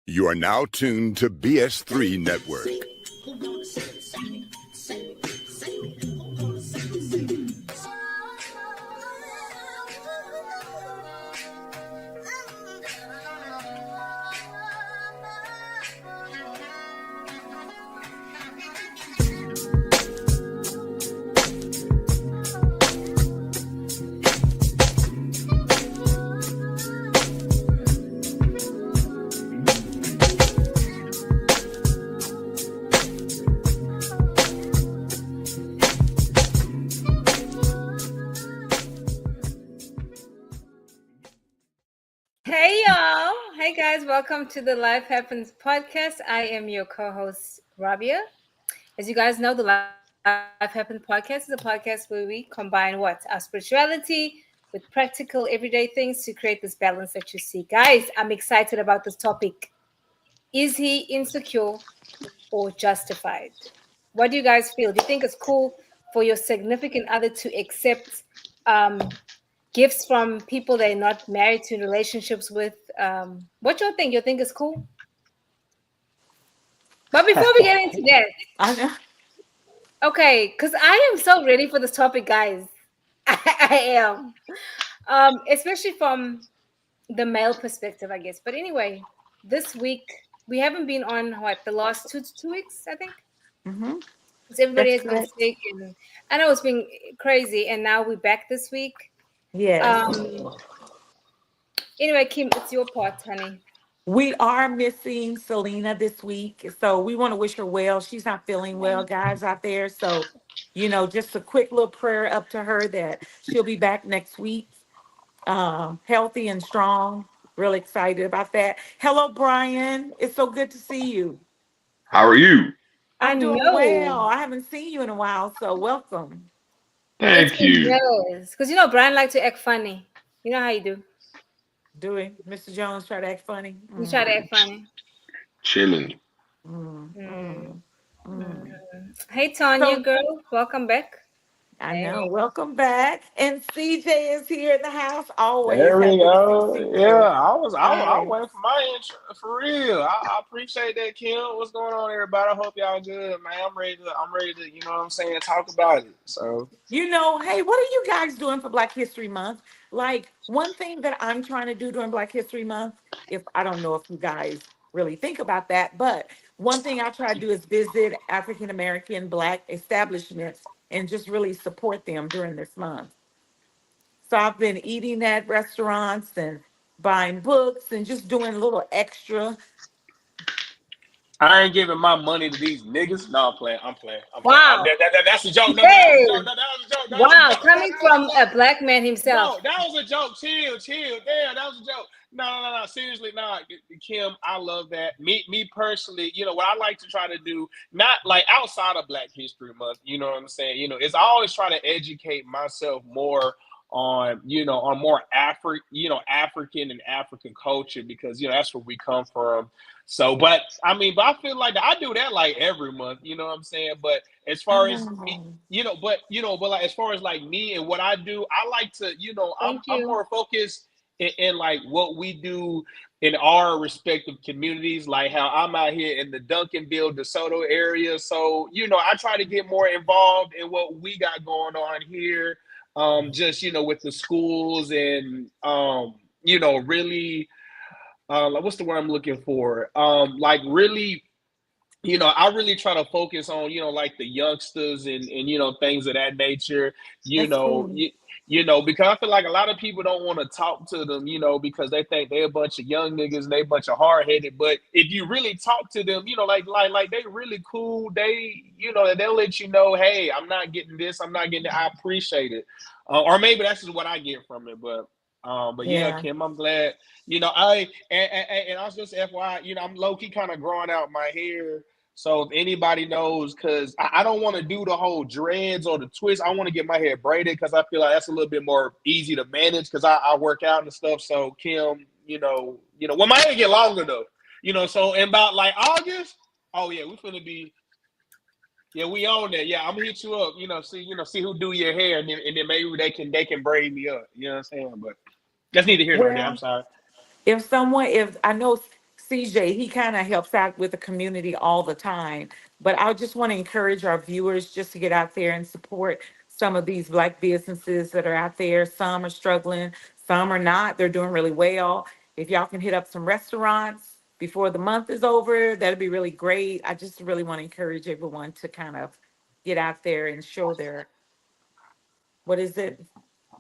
You are now tuned to BS3 Network. Hey y'all. Hey guys, welcome to the Life Happens podcast. I am your co-host Rabia. As you guys know, the Life Happens podcast is a podcast where we combine what? Our spirituality with practical everyday things to create this balance that you see. Guys, I'm excited about this topic. Is he insecure or justified? What do you guys feel? Do you think it's cool for your significant other to accept gifts from people they're not married to, relationships with? What y'all think? You think it's cool? But before we get into that, I know. okay, because I am so ready for this topic, guys. I am, especially from the male perspective, I guess. But anyway, this week we haven't been on what the last 2 weeks, I think, Hmm. because everybody That's has been correct. sick, and I know it's been crazy. And now we're back this week. Yes. Um, anyway, Kim, it's your part, honey. We are missing Selena this week. So we want to wish her well. She's not feeling well, guys, out there. So, just a quick little prayer up to her that she'll be back next week, healthy and strong. Really excited about that. Hello, Brian. It's so good to see you. How are you? I I'm doing know well. I haven't seen you in a while. So welcome. it's Thank been you. jealous because Brian like to act funny. You know how you do. Doing Mr. Jones try to act funny. You try to act funny. Chilling. Mm, Mm, mm, mm. Hey, Tanya, So girl, welcome back. I Hey. know. Welcome back. And CJ is here in the house. Always There we happy to see go. Yeah, CJ. I Yes. waiting for my intro for real. I appreciate that, Kim. What's going on, everybody? I hope y'all good, man. I'm ready to, you know what I'm saying, talk about it. So Hey, what are you guys doing for Black History Month? Like, one thing that I'm trying to do during Black History Month, if I don't know if you guys really think about that, but one thing I try to do is visit African American Black establishments and just really support them during this month. So I've been eating at restaurants and buying books and just doing a little extra. I ain't giving my money to these niggas. No, I'm playing. I'm playing. I'm playing. Wow. That's a joke. No, that was a joke. Hey. No, that was a joke. No, that was a Wow. joke. Coming from a black man himself. No, that was a joke. Chill. Damn, that was a joke. No. Seriously, no. Kim, I love that. Me personally, what I like to try to do, not like outside of Black History Month, you know what I'm saying? Is I always try to educate myself more on, on more African and African culture because that's where we come from. So, but I feel like I do that like every month, you know what I'm saying? But as I far as me, know. but like as far as like me and what I do, I like to, Thank I'm you. more focused in like what we do in our respective communities, like how I'm out here in the Duncanville, DeSoto area. So, I try to get more involved in what we got going on here. Just, with the schools and really like what's the word I'm looking for? Like really I really try to focus on, like the youngsters and things of that nature, you That's know, cool. you, because I feel like a lot of people don't want to talk to them, because they think they're a bunch of young niggas and they a bunch of hard headed. But if you really talk to them, like they really cool. They, they'll let you know, hey, I'm not getting this, I'm not getting it. I appreciate it, or maybe that's just what I get from it. But yeah, Yeah. Kim, I'm glad. And I was just FYI, I'm low key kind of growing out my hair. So if anybody knows, because I don't want to do the whole dreads or the twist, I want to get my hair braided because I feel like that's a little bit more easy to manage because I work out and stuff. So Kim, when my hair get longer though, so in about like August, oh yeah, we finna be, yeah, we own that. Yeah, I'm gonna hit you up, see who do your hair, and then maybe they can braid me up. You know what I'm saying? But that's neither here nor there. I'm Well, sorry. if I know CJ, he kind of helps out with the community all the time. But I just want to encourage our viewers just to get out there and support some of these Black businesses that are out there. Some are struggling, some are not. They're doing really well. If y'all can hit up some restaurants before the month is over, that'd be really great. I just really want to encourage everyone to kind of get out there and show their, what is it, The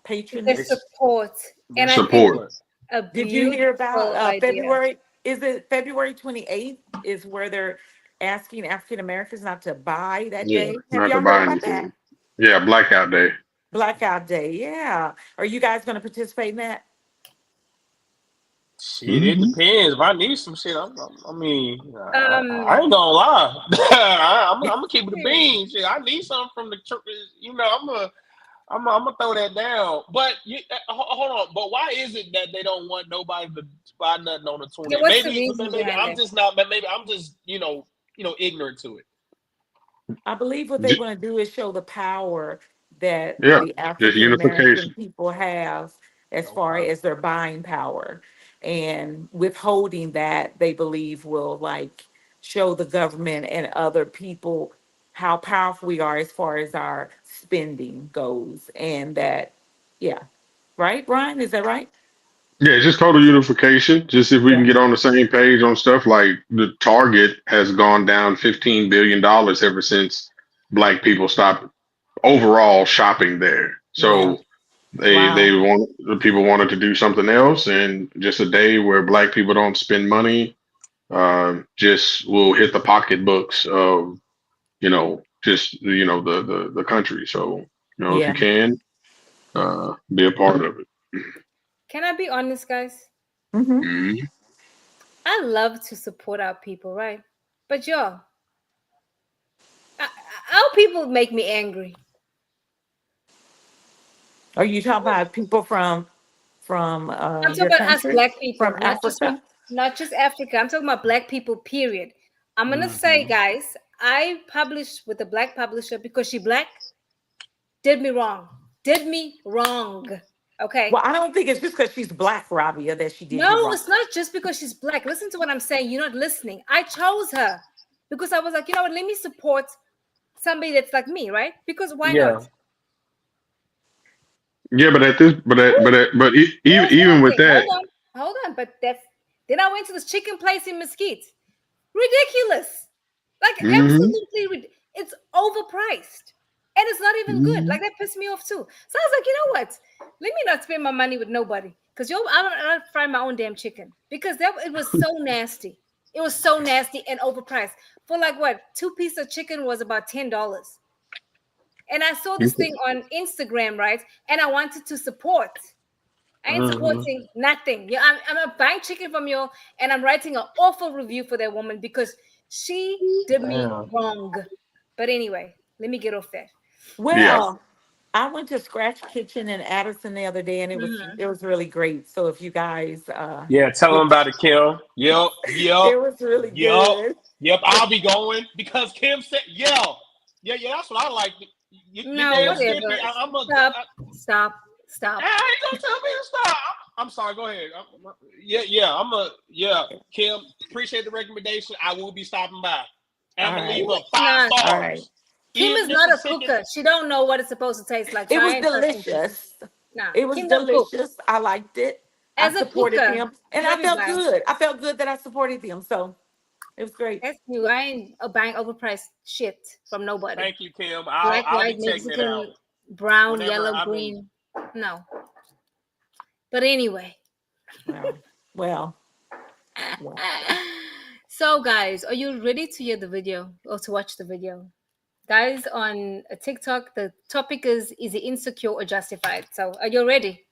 patronage? support. And I think Support. a Did you hear beautiful about idea. February? Is it February 28th is where they're asking African Americans not to buy that Yeah, day? Have not y'all to heard buy about that? anything. Yeah, blackout day. Blackout Day, yeah. Are you guys going to participate in that? Shit, it depends. If I need some shit, I mean, I Um, ain't gonna lie. I'm gonna keep it a bean. Shit, I need something from the church. You know, I'm gonna throw that down. But hold on. But why is it that they don't want nobody to buy nothing on the 20th? yeah, what's the Maybe reason behind I'm that? just not. Maybe I'm just ignorant to it. I believe what they want to do is show the power that Yeah, the just African American unification. people have as far Okay. as their buying power. And withholding that, they believe will like show the government and other people how powerful we are as far as our spending goes. And that, yeah. Right, Brian? Is that right? Yeah, just total unification. Just if we can Yeah. get on the same page on stuff like the Target has gone down $15 billion ever since Black people stopped overall shopping there. Yeah. So they Wow. want the people wanted to do something else, and just a day where Black people don't spend money, just will hit the pocketbooks of the country. So if you Yeah. can, be a part of it. Can I be honest, guys? Hmm. Mhm. I love to support our people, right? But y'all, our people make me angry. Are you talking about people from I'm talking your about us country, black from people, Africa? not just Africa. I'm talking about black people, period. I'm gonna say, Mhm. guys, I published with a black publisher because she black, did me wrong. Did me wrong. Okay. Well, I don't think it's just because she's black, Rabia, that she did you No, wrong. it's not just because she's black. Listen to what I'm saying. You're not listening. I chose her because I was like, you know what, let me support somebody that's like me, right? Because why Yeah. not? Yeah, but at this, even Here's the even other with thing. that, Hold on. But that's then I went to this chicken place in Mesquite. Ridiculous. Like hmm absolutely it's overpriced. And it's not even good. Like that pissed me off too. So I was like, you know what? Let me not spend my money with nobody. Because I don't fry my own damn chicken. Because it was so nasty. It was so nasty and overpriced. For like what? 2 pieces of chicken was about $10. And I saw this thing on Instagram, right? And I wanted to support. I ain't Hmm. supporting nothing. Yeah, I'm buying chicken from you, and I'm writing an awful review for that woman because she did me Damn. wrong. But anyway, let me get off that. yeah, Well, I went to Scratch Kitchen in Addison the other day, and Mhm. it was really great. So if you guys, Yeah, tell them would, about it, Kim. Yep, yep, it was really yep, good. yep. I'll be going because Kim said, yeah, yeah, yeah. That's what I like. You No, damn whatever. skippy. I'm a. Stop, stop, stop. I ain't gonna tell me to stop. I'm sorry. Go ahead. Yeah, yeah. Yeah. Kim, appreciate the recommendation. I will be stopping by. And I'm All gonna right, leave Kim a is five not. all right. stars. Kim Even is this not a is chicken. cooker. She don't know what it's supposed to taste like. So It I was ain't trusting Kim. delicious. Nah, It was Kim don't cook. delicious. I liked it. I As a supported cooker, them, and I let me felt buy. good. I felt good that I supported them. So it was great. That's you. I ain't buying overpriced shit from nobody. Thank you, Kim. Black, I'll white, be checking it out Mexican, brown, whenever yellow, I'm in. green. No. But anyway. Well, well, well. So guys, are you ready to hear the video or to watch the video? Guys, on TikTok, the topic is it insecure or justified? So are you ready?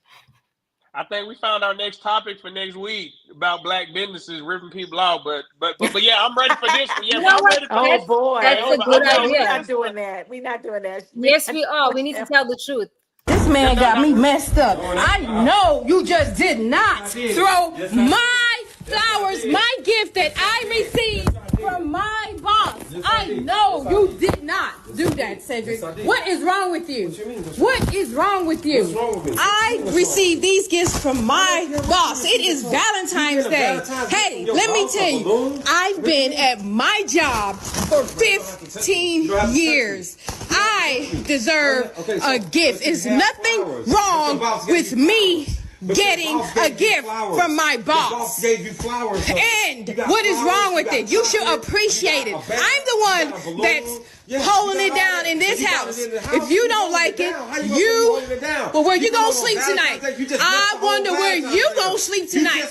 I think we found our next topic for next week about black businesses ripping people out. But yeah, I'm ready for this one. Yeah, You know I'm what? ready for Oh this. boy. That's Oh a good no, I'm no, ready we're for idea. not this doing one. that. We're not doing that. We're Yes, not we are. We doing need to that. tell the truth. This man No, got no. me messed up. I know you just did not throw my flowers, my gift that I received from my boss. I know you did not do that, Cedric. What is wrong with you? What is wrong with you? I received these gifts from my boss. It is Valentine's Day. Hey, let me tell you, I've been at my job for 15 years. I deserve a gift. It's nothing wrong with me getting a gift from my boss. And what is wrong with it? You should appreciate it. I'm the one that's holding it down in this house. If you don't like it, well, where you gonna sleep tonight? I wonder where you gonna sleep tonight.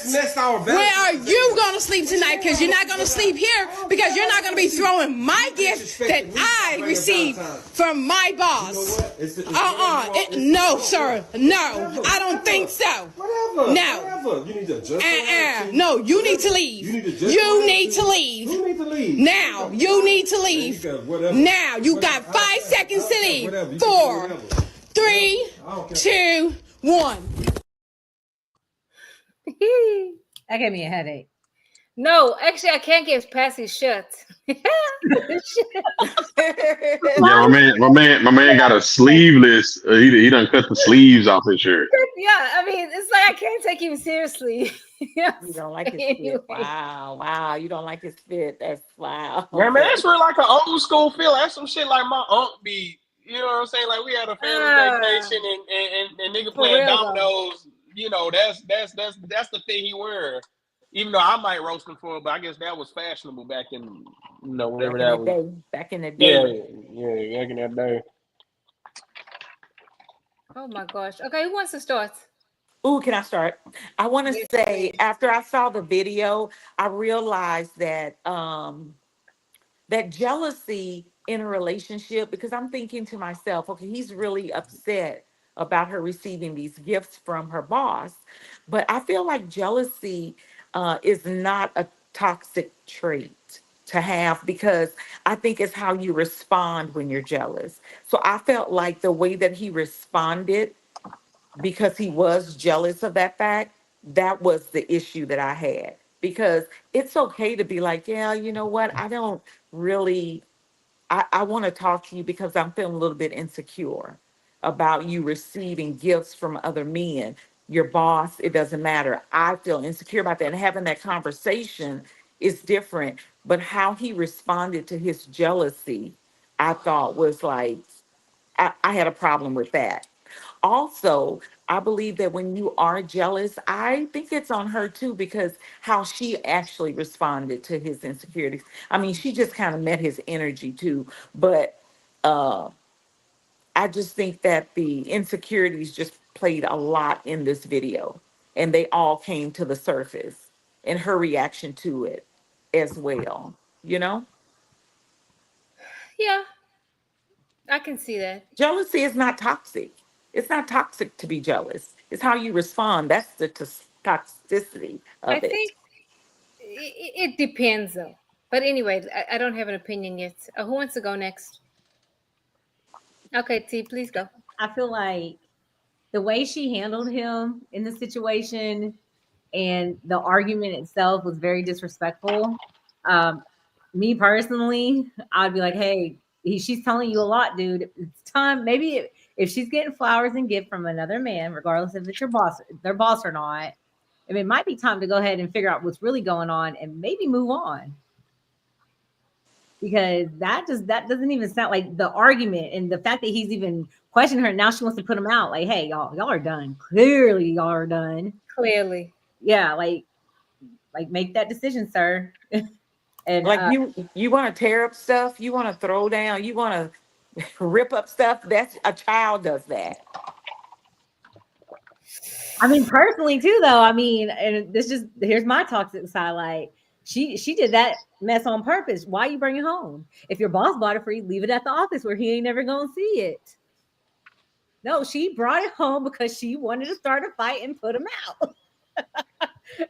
Where are you gonna sleep tonight? Because you're not gonna sleep here, because you're not gonna be throwing my gift that I received from my boss. No, sir. No, I don't think so. No. No, you need to leave. You need to leave. Now, you need to leave. Now, you got 5 seconds to leave. 4, 3, 2, 1. That gave me a headache. No, actually, I can't get past his shirt. Yeah, my man got a sleeveless. He done cut the sleeves off his shirt. Yeah, I mean, it's like I can't take him seriously. You don't like his fit. Wow. You don't like his fit. That's wow. Yeah, man, that's really like an old school feel. That's some shit like my aunt be. You know what I'm saying? Like we had a family vacation and nigga playing dominoes. You know, that's the thing he wear. Even though I might roast him for it, but I guess that was fashionable back in, whatever that was. Back in the day. Yeah, back in that day. Oh my gosh. Okay, who wants to start? Ooh, can I start? I want to say, after I saw the video, I realized that that jealousy in a relationship, because I'm thinking to myself, okay, he's really upset about her receiving these gifts from her boss. But I feel like jealousy is not a toxic trait to have, because I think it's how you respond when you're jealous. So I felt like the way that he responded, because he was jealous of that fact, that was the issue that I had. Because it's okay to be like, yeah, you know what? I don't really, I want to talk to you because I'm feeling a little bit insecure about you receiving gifts from other men. Your boss, it doesn't matter. I feel insecure about that. And having that conversation is different. But how he responded to his jealousy, I thought was like, I had a problem with that. Also, I believe that when you are jealous, I think it's on her too, because how she actually responded to his insecurities. I mean, she just kind of met his energy too. But I just think that the insecurities just played a lot in this video, and they all came to the surface, and her reaction to it as well, you know? Yeah, I can see that. Jealousy is not toxic. It's not toxic to be jealous. It's how you respond. That's the toxicity I of it. think it depends, though. But anyway, I don't have an opinion yet. Who wants to go next? Okay, T, please go. I feel like the way she handled him in the situation and the argument itself was very disrespectful. Me personally, I'd be like, hey, she's telling you a lot, dude. It's time. Maybe if she's getting flowers and gift from another man, regardless if it's their boss or not, I mean, it might be time to go ahead and figure out what's really going on and maybe move on. Because that doesn't even sound like the argument, and the fact that he's even questioning her. Now she wants to put him out. Like, hey, y'all are done. Clearly, y'all are done. Clearly. Yeah, like make that decision, sir. And like you want to tear up stuff, you want to throw down, you want to rip up stuff. That's a child does that. I mean, personally too, though. I mean, and here's my toxic side. Like, she did that mess on purpose. Why you bring it home? If your boss bought it for you, leave it at the office where he ain't never gonna see it. No, she brought it home because she wanted to start a fight and put him out.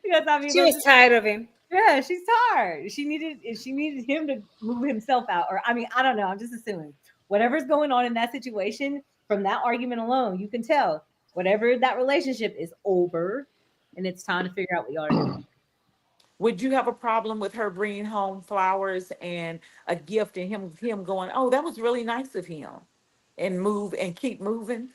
Because I mean, she was tired of him. Yeah, she's tired. She needed him to move himself out. Or I mean, I don't know. I'm just assuming whatever's going on in that situation from that argument alone, you can tell whatever that relationship is over, and it's time to figure out what y'all are doing. would you have a problem with her bringing home flowers and a gift and him going, oh, that was really nice of him, and move and keep moving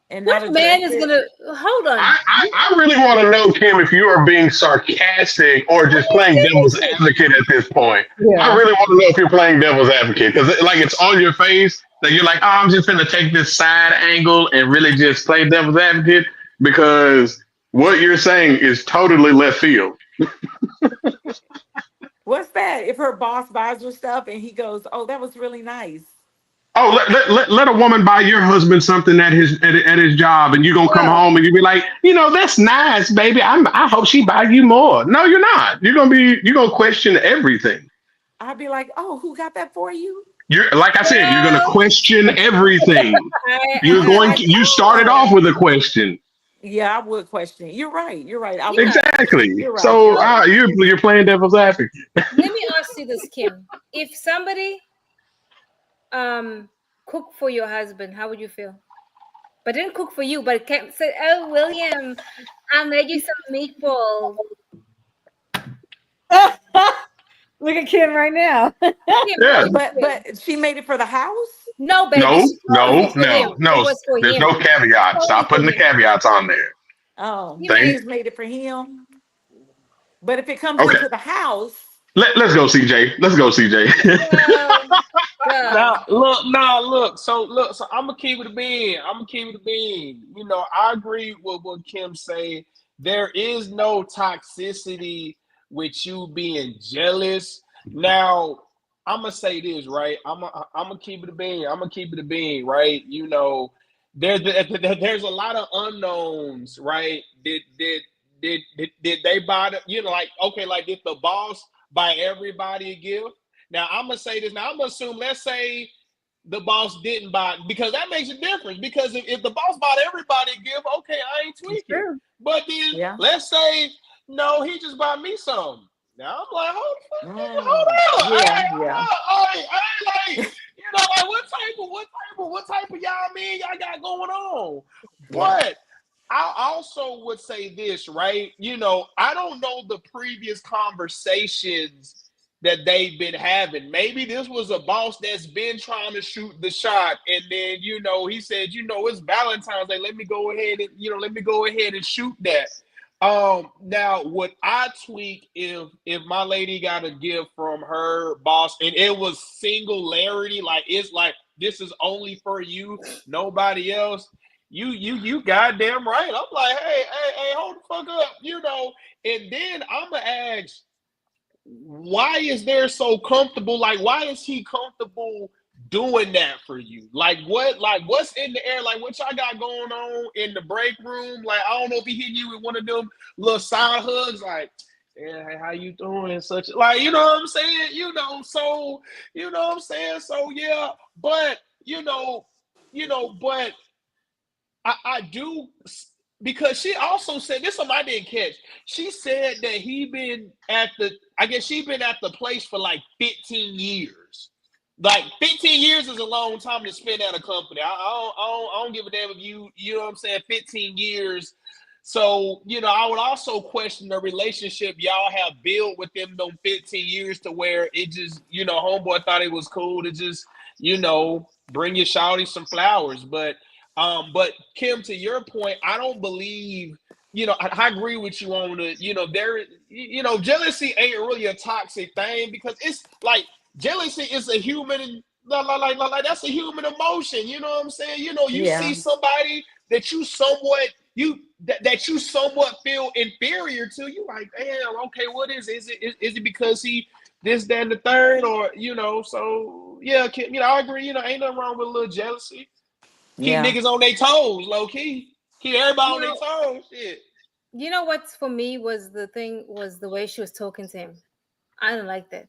and What not address man is it? gonna hold on? I really want to know, Kim, if you are being sarcastic or just playing devil's Seriously. advocate at this point. I Yeah. really want to know if you're playing devil's advocate because, like, it's on your face that you're like, oh, I'm just going to take this side angle and really just play devil's advocate because what you're saying is totally left field. What's that? If her boss buys her stuff and he goes, oh, that was really nice. Oh, let a woman buy your husband something at his job, and you're gonna come Well, home and you be like, that's nice, baby. I hope she buy you more. No, you're not. You're gonna question everything. I'd be like, oh, who got that for you? You're like I said, you're gonna well, question everything. I You started off with a question. Yeah, I would question it. You're right. You're right. I would. yeah. Exactly. You're right. So You're right. you're playing devil's advocate. Let me ask you this, Kim. If somebody cook for your husband, how would you feel? But didn't cook for you, but came said, "Oh, William, I made you some meatballs." Look at Kim right now. Kim, how Yeah. would you feel? But she made it for the house. No, baby, No, it was no, for him. no, no. It was for There's him. no caveat. Totally Stop putting for the him. caveats on there. Oh, He she Thank. made just made it for him. But if it comes Okay. into the house, Let's go, CJ. Let's go, CJ. God. So I'm gonna keep it a bean. I agree with what Kim say. There is no toxicity with you being jealous. Now, I'm gonna say this, right? I'm gonna keep it a bean. Right? There's a lot of unknowns, right? Did they buy the, like, okay, like, did the boss buy everybody a gift? Now I'm gonna say this. Now I'm gonna assume. Let's say the boss didn't buy, because that makes a difference. Because if the boss bought everybody a gift, okay, I ain't It's tweaking. true. But then yeah. let's say no, he just bought me some. Now I'm like, hold on. Yeah, Hold yeah. on. Like, like what type of y'all mean y'all got going on? Yeah. But I also would say this, right? I don't know the previous conversations that they've been having. Maybe this was a boss that's been trying to shoot the shot, and then he said, it's Valentine's Day. Let me go ahead and shoot that. Now would I tweak if my lady got a gift from her boss and it was singularity, like it's like this is only for you, nobody else? You goddamn right. I'm like, hey, hold the fuck up, and then I'm gonna ask, why is there so comfortable? Like, why is he comfortable doing that for you? Like, what's in the air? Like, what y'all got going on in the break room? Like, I don't know if he hit you with one of them little side hugs, like, yeah, hey, how you doing? And such, like, you know what I'm saying? So, you know what I'm saying? So, yeah, but, but I do, because she also said this, something I didn't catch. She said that I guess she been at the place for like 15 years. Like 15 years is a long time to spend at a company. I don't give a damn if you know what I'm saying, 15 years. So, I would also question the relationship y'all have built with them 15 years to where it just, homeboy thought it was cool to just, bring your shawty some flowers. But Kim, to your point, I don't believe, I agree with you on jealousy ain't really a toxic thing, because it's like jealousy is a human, like that's a human emotion. You know what I'm saying? You see Yeah. somebody that you somewhat feel inferior to, you like, damn, okay, what is it? Is it because he this, that, and the third, or so yeah, Kim, I agree, ain't nothing wrong with a little jealousy. Keep Yeah. niggas on their toes, low key. Keep everybody on their toes. Shit. You know what's for me was the way she was talking to him. I don't like that.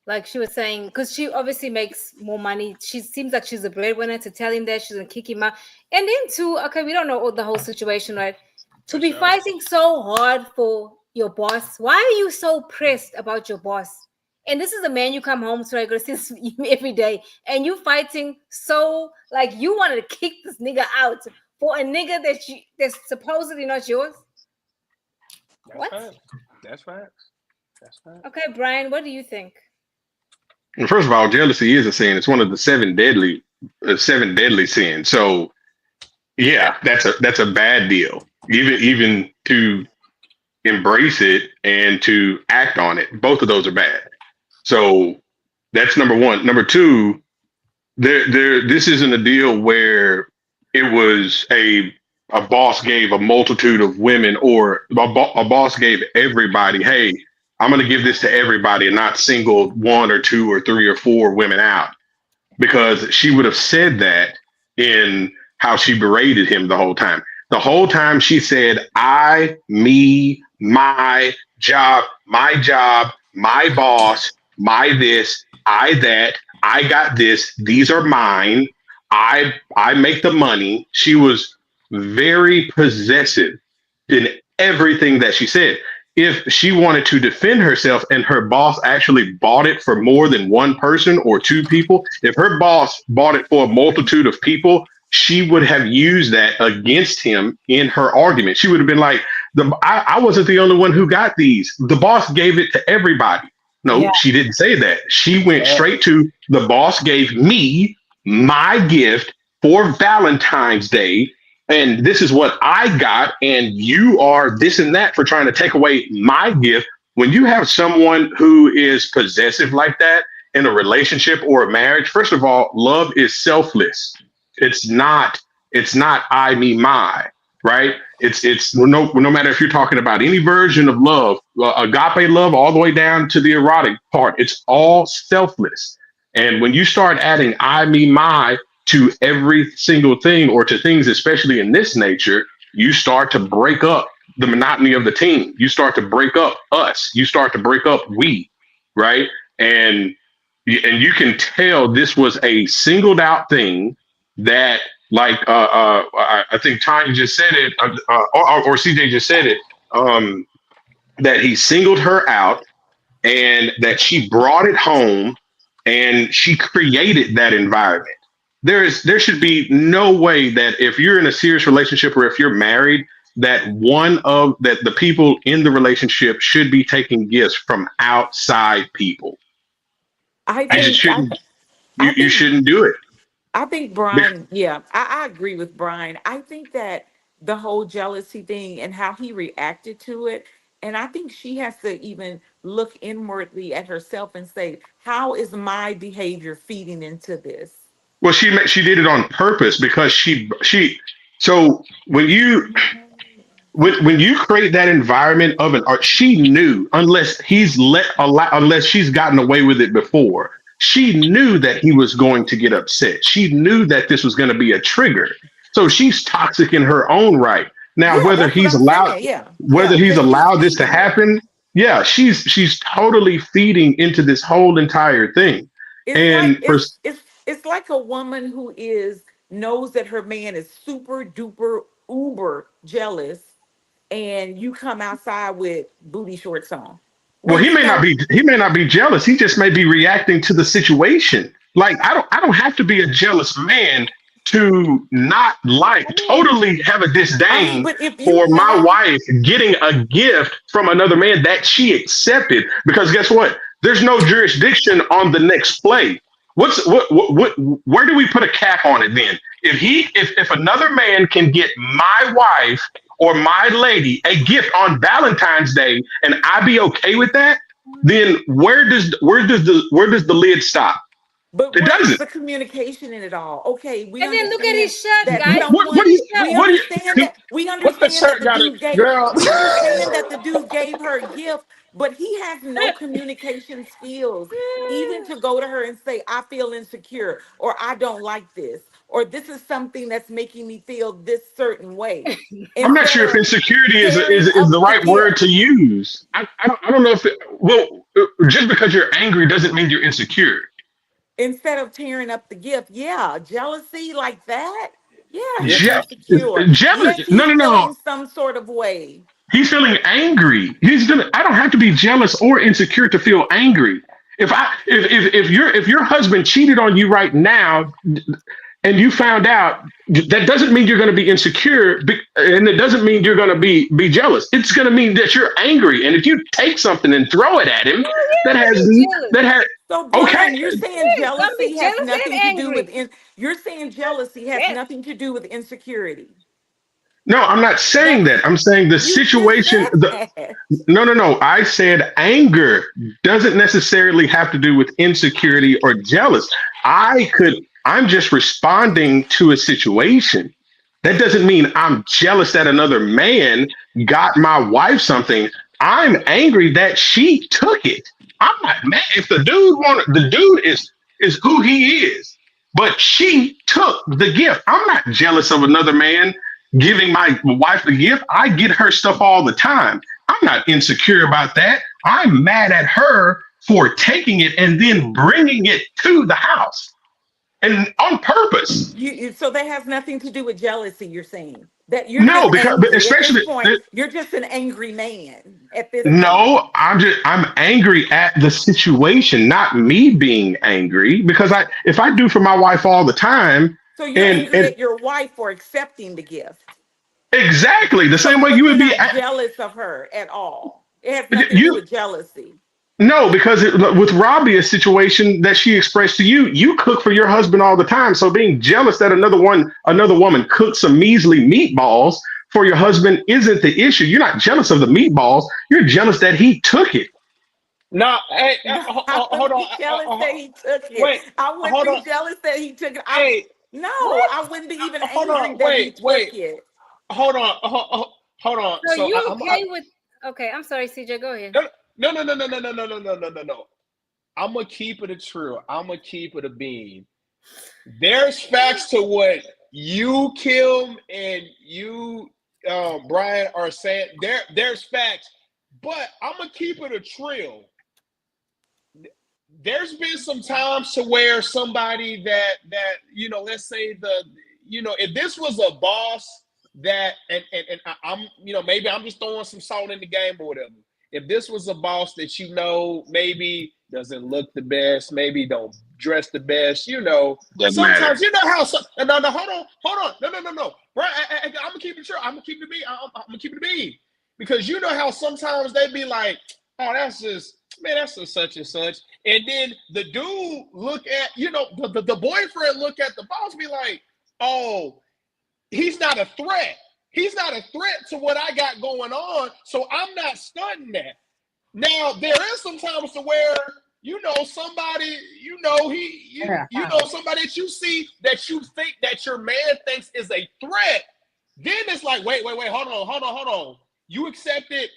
Like she was saying, because she obviously makes more money. She seems like she's a breadwinner, to tell him that she's gonna kick him out. And then too, okay, we don't know the whole situation, right? To be fighting so hard for your boss. Why are you so pressed about your boss? And this is a man you come home to regular every day, and you fighting so like you wanted to kick this nigga out for a nigga that's supposedly not yours. That's What? fine. That's facts. That's facts. Okay, Brian, what do you think? And first of all, jealousy is a sin. It's one of the seven deadly sins. So yeah, that's a bad deal. Even to embrace it and to act on it, both of those are bad. So that's number one. Number two, this isn't a deal where it was a boss gave a multitude of women, or a boss gave everybody, hey, I'm going to give this to everybody and not single one or two or three or four women out, because she would have said that in how she berated him the whole time. The whole time she said, I, me, my job, my boss, my this, I that, I got this, these are mine, I make the money. She was very possessive in everything that she said. If she wanted to defend herself and her boss actually bought it for more than one person or two people, if her boss bought it for a multitude of people, she would have used that against him in her argument. She would have been like, I wasn't the only one who got these. The boss gave it to everybody. No, Yeah. she didn't say that. She went straight to, the boss gave me my gift for Valentine's Day, and this is what I got, and you are this and that for trying to take away my gift. When you have someone who is possessive like that in a relationship or a marriage, first of all, love is selfless. It's not I, me, my, right? It's no matter if you're talking about any version of love, agape love, all the way down to the erotic part, it's all selfless. And when you start adding I, me, my to every single thing, or to things, especially in this nature, you start to break up the monotony of the team. You start to break up us. You start to break up we, right? And you can tell this was a singled out thing that, like, I think Tanya just said it, or CJ just said it, that he singled her out and that she brought it home and she created that environment. There should be no way that if you're in a serious relationship or if you're married, that the people in the relationship should be taking gifts from outside people. I You just think I, shouldn't. I You think shouldn't do it. I think Brian, yeah, I agree with Brian. I think that the whole jealousy thing and how he reacted to it, and I think she has to even look inwardly at herself and say, how is my behavior feeding into this? Well, she did it on purpose because she. So when you create that environment of an art, she knew, unless she's gotten away with it before, she knew that he was going to get upset. She knew that this was going to be a trigger. So she's toxic in her own right. Now, Yeah, that's what I'm saying. Yeah, whether yeah, he's that he's allowed this to feeding it. happen, yeah, she's totally feeding into this whole entire thing. It's like And for it's like a woman who is knows that her man is super duper uber jealous, and you come outside with booty shorts on. Well, What is that? he may not be jealous. He just may be reacting to the situation. Like, I don't have to be a jealous man to not like, totally have a disdain But if for you my know, wife getting a gift from another man that she accepted. Because guess what? There's no jurisdiction on the next play. Where do we put a cap on it then? If another man can get my wife or my lady a gift on Valentine's Day and I be okay with that, then where does the lid stop? but It where's doesn't. the communication in it all? Okay, we And then look at understand his shirt, that guys. What Look what, what at do someone, his you shirt. what do you What the shirt got it, girl? we understand that the dude gave her a gift, but he has no communication skills, even to go to her and say, I feel insecure, or I don't like this, or this is something that's making me feel this certain way. I'm not Instead sure if of insecurity is tearing is up the the right word gift. to use. I don't know if just because you're angry doesn't mean you're insecure. Instead of tearing up the gift, yeah, jealousy like that. Yeah, Yeah. he's insecure. Jealous? Yes, No, he's no, no. feeling some sort of way. He's feeling angry. I don't have to be jealous or insecure to feel angry. If your husband cheated on you right now, and you found out, that doesn't mean you're going to be insecure, and it doesn't mean you're going to be jealous. It's going to mean that you're angry, and if you take something and throw it at him, Oh, that yeah, has be jealous. that has So okay. Brian, you're saying Yeah, some be jealousy has jealous and nothing to do with angry. you're saying jealousy has Yes, nothing to do with insecurity. No, I'm not saying That's that. I'm saying the you just situation. said that. No. I said anger doesn't necessarily have to do with insecurity or jealous. I'm just responding to a situation. That doesn't mean I'm jealous that another man got my wife something. I'm angry that she took it. I'm not mad if the dude is who he is, but she took the gift. I'm not jealous of another man giving my wife the gift. I get her stuff all the time. I'm not insecure about that. I'm mad at her for taking it and then bringing it to the house and on purpose. So that has nothing to do with jealousy. You're saying that you're No, just because but angry at this especially point. You're just an angry man at this point. no, I'm angry at the situation, not me being angry because if I do for my wife all the time So you're angry and at your wife for accepting the gift. exactly the same So, way but you you're would be not jealous of her at all. It has nothing to do you with jealousy. no because with Robbie, a situation that she expressed to you, you cook for your husband all the time, so being jealous that another woman cooks some measly meatballs for your husband isn't the issue. You're not jealous of the meatballs, you're jealous that he took it. No, hey, No, I hold wouldn't on. be jealous that he took it. Wait, I wouldn't hold be on. jealous that he took it. Hey, No, what? I wouldn't be even hold angry on. that he took Wait. it. Hold on. Hold on. So So you okay with? Okay, I'm sorry, CJ. Go ahead. no. I'm gonna keep it a true. I'm gonna keep it a bean. There's facts to what you, Kim, and you, Brian, are saying. There's facts, but I'm gonna keep it a trill. There's been some times to where somebody that let's say if this was a boss that and I'm maybe I'm just throwing some salt in the game or whatever. If this was a boss that maybe doesn't look the best, maybe don't dress the best, Doesn't matter. sometimes how no hold on no Brian, I'm gonna keep it true. I'm gonna keep it I'm gonna keep it a bean because you know how sometimes they be like, oh, that's just man, that's just such and such. And then the dude look at, the boyfriend look at the boss, be like, oh, he's not a threat. He's not a threat to what I got going on. So I'm not stunting that. Now, there is some times to where, somebody, somebody that you see that you think that your man thinks is a threat. Then it's like, wait, hold on. You accept it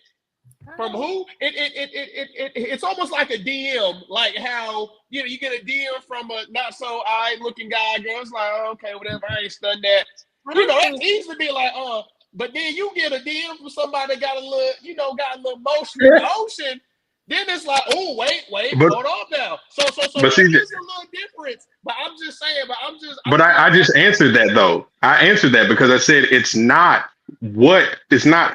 from who? It's almost like a DM, like how you get a DM from a not so looking guy, girl. It's like, oh, okay, whatever, I ain't stunned that. That's easy to be like, but then you get a DM from somebody that got a little motion in the ocean. Then it's like, oh, wait, But hold on now. So but there see, is a little difference. But I'm just saying, but I just answered that though. I answered that because I said it's not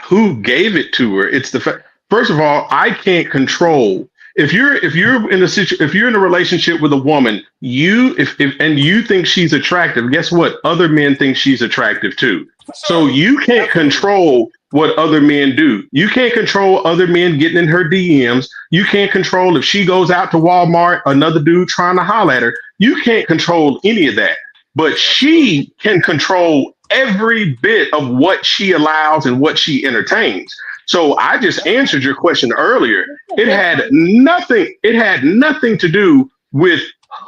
who gave it to her. It's the fact. First of all, I can't control if you're if you're in a relationship with a woman, and you think she's attractive. Guess what? Other men think she's attractive too. So you can't control what other men do. You can't control other men getting in her DMs. You can't control if she goes out to Walmart, another dude trying to holler at her. You can't control any of that. But she can control every bit of what she allows and what she entertains. So I just answered your question earlier. It had nothing to do with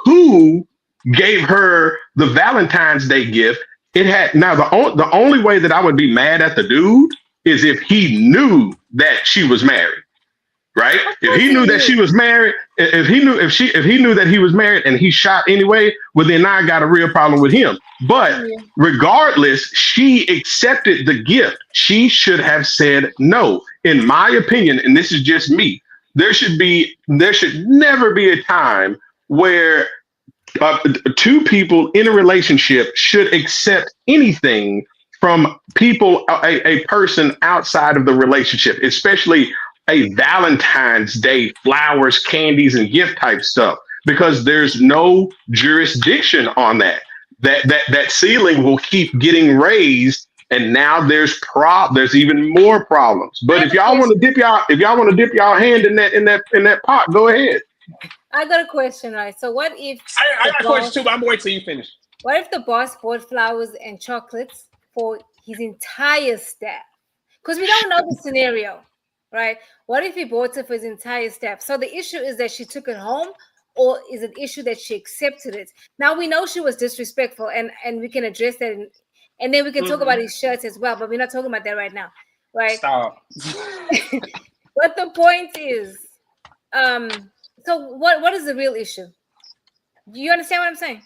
who gave her the Valentine's Day gift. It had now the only way that I would be mad at the dude is if he knew that she was married. Right? If he knew that she was married, if he knew that he was married and he shot anyway, well then I got a real problem with him. But regardless, she accepted the gift. She should have said no. In my opinion, and this is just me, there should never be a time where two people in a relationship should accept anything from a person outside of the relationship, especially a Valentine's Day, flowers, candies, and gift type stuff, because there's no jurisdiction on that. that ceiling will keep getting raised, and now there's even more problems. I But have if a y'all want to question. dip y'all hand in that pot, go ahead. I got a question, right? So what if I the got a question boss too, but I'm gonna wait till you finish. what if the boss bought flowers and chocolates for his entire staff? Because we don't know the scenario, right? What if he bought it for his entire staff? So the issue is that she took it home, or is it issue that she accepted it? Now we know she was disrespectful, and we can address that, and then we can talk about his shirts as well, but we're not talking about that right now, right? Stop. But the point is, so what is the real issue? Do you understand what I'm saying?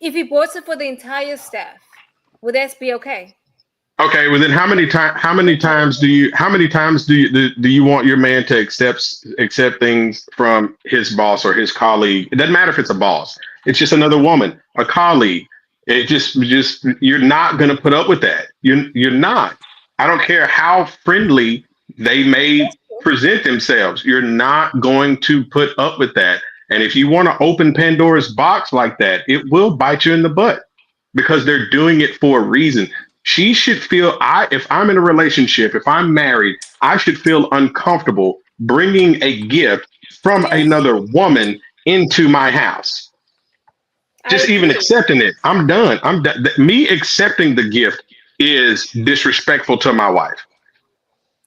If he bought it for the entire staff, would that be okay? Okay, well then how many times do you want your man to accept things from his boss or his colleague? It doesn't matter if it's a boss. It's just another woman, a colleague. It just you're not gonna put up with that. You're not. I don't care how friendly they may present themselves. You're not going to put up with that. And if you want to open Pandora's box like that, it will bite you in the butt because they're doing it for a reason. She should feel if I'm in a relationship, if I'm married, I should feel uncomfortable bringing a gift from Yes, another woman into my house. I Just even agree. accepting it, I'm done. I'm done. Me accepting the gift is disrespectful to my wife.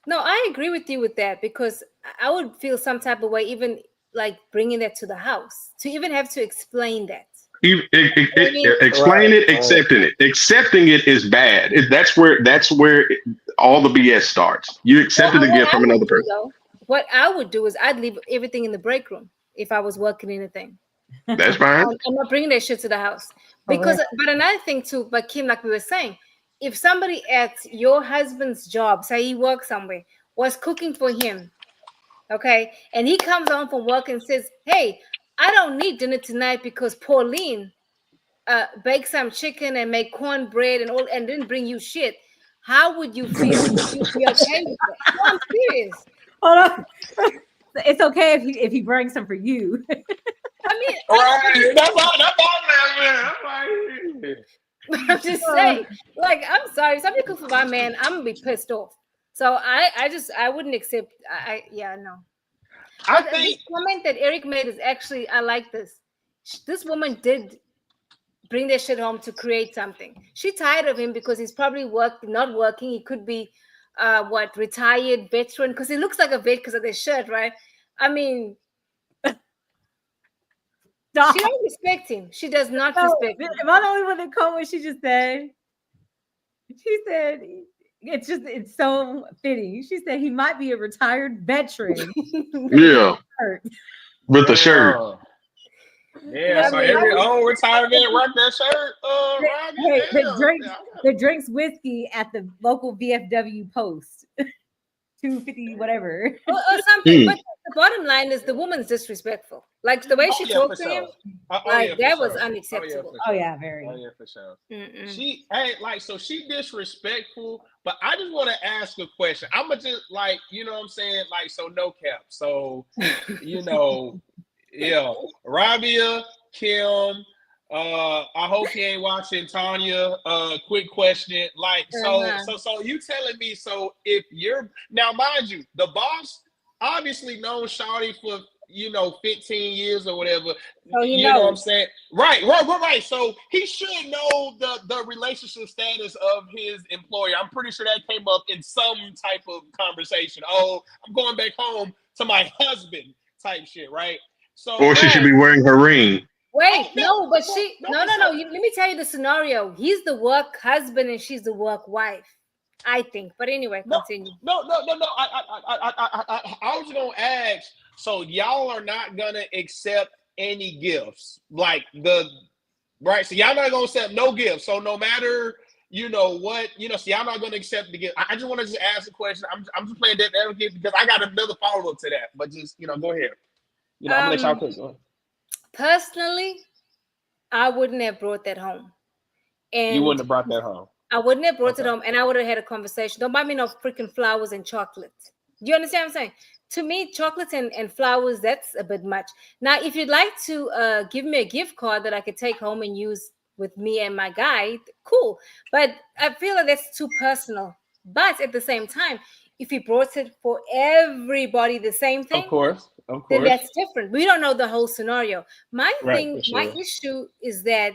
No, I agree with you with that, because I would feel some type of way, even like bringing that to the house, to even have to explain that. I mean, Explain Right, it, right. accepting it. Accepting it is bad. That's where all the BS starts. You accepted a what gift I from would another do person. though, what I would do is I'd leave everything in the break room if I was working in a thing. That's fine. I'm not bringing that shit to the house, For real. because. But another thing too, but Kim, like we were saying, if somebody at your husband's job, say he works somewhere, was cooking for him, okay, and he comes home from work and says, "Hey, I don't need dinner tonight because Pauline bake some chicken and make cornbread and all, and didn't bring you shit." How would you feel? Would you be okay with that? No, I'm serious. Hold on. It's okay if he brings some for you. I mean, Right. That's all, man. I'm just saying, like, I'm sorry. Somebody cook for my man, I'm gonna be pissed off. So I wouldn't accept. Yeah, no. I But this think comment that Eric made is actually, I like this. This woman did bring their shit home to create something. She tired of him because he's probably not working. He could be, retired veteran, because he looks like a vet because of their shirt, right? I mean, Stop. she don't respect him. She does not No, respect him. am I the only one that caught what she just said? She said it's so fitting. She said he might be a retired veteran. Yeah, with the shirt. yeah. Yeah, I so mean, every old retirement rock that shirt, rock Hey, it down. that drinks whiskey at the local VFW post. 250 whatever. or something. But the bottom line is the woman's disrespectful. Like the way Oh she yeah, for talked to him, sure. Oh like yeah, for that was sure. Oh yeah, unacceptable. for Oh sure. yeah, very. Oh yeah, for sure. Mm-mm. She so she disrespectful, but I just want to ask a question. I'ma just like, you know what I'm saying? Like, so no cap. So, you know, yeah. Rabia, Kim, I hope you ain't watching Tanya. Quick question. Like, Uh-huh. so you telling me, so if you're now, mind you, the boss obviously knows Shawty for 15 years or whatever. So he You know what I'm knows. saying? Right. So he should know the relationship status of his employer. I'm pretty sure that came up in some type of conversation. Oh, I'm going back home to my husband type shit, right? So Or she should Right. be wearing her ring. Wait, oh no, but no, she no, no for no no. sure. Let me tell you the scenario. He's the work husband and she's the work wife, I think. But anyway, No, continue. no. I was gonna ask. So y'all are not gonna accept any gifts, like the right. So y'all not gonna accept no gifts. So no matter what, so y'all not gonna accept the gift. I just want to just ask a question. I'm just playing devil's advocate because I got another follow up to that. But just go ahead. I'm gonna let y'all Um, cook. Go ahead. Personally, I wouldn't have brought that home. You And wouldn't have brought that home. I wouldn't have brought it Okay. home, and I would have had a conversation. Don't buy me no freaking flowers and chocolate. Do you understand what I'm saying? To me, chocolates and flowers, that's a bit much. Now, if you'd like to give me a gift card that I could take home and use with me and my guy, cool. But I feel like that's too personal. But at the same time, if he brought it for everybody the same Of thing, course, of then course. that's different. We don't know the whole scenario. My Right, thing, for my sure. issue is that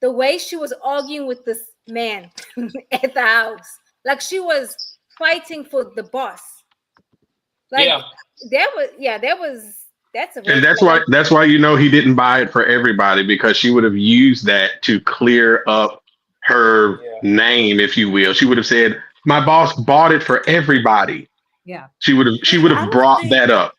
the way she was arguing with this man at the house, like she was fighting for the boss. Like Yeah, that was, yeah, that's a And red flag. that's why you know he didn't buy it for everybody because she would have used that to clear up her yeah. name, if you will. She would have said, "My boss bought it for everybody." Yeah. She See, would I have don't brought that think up.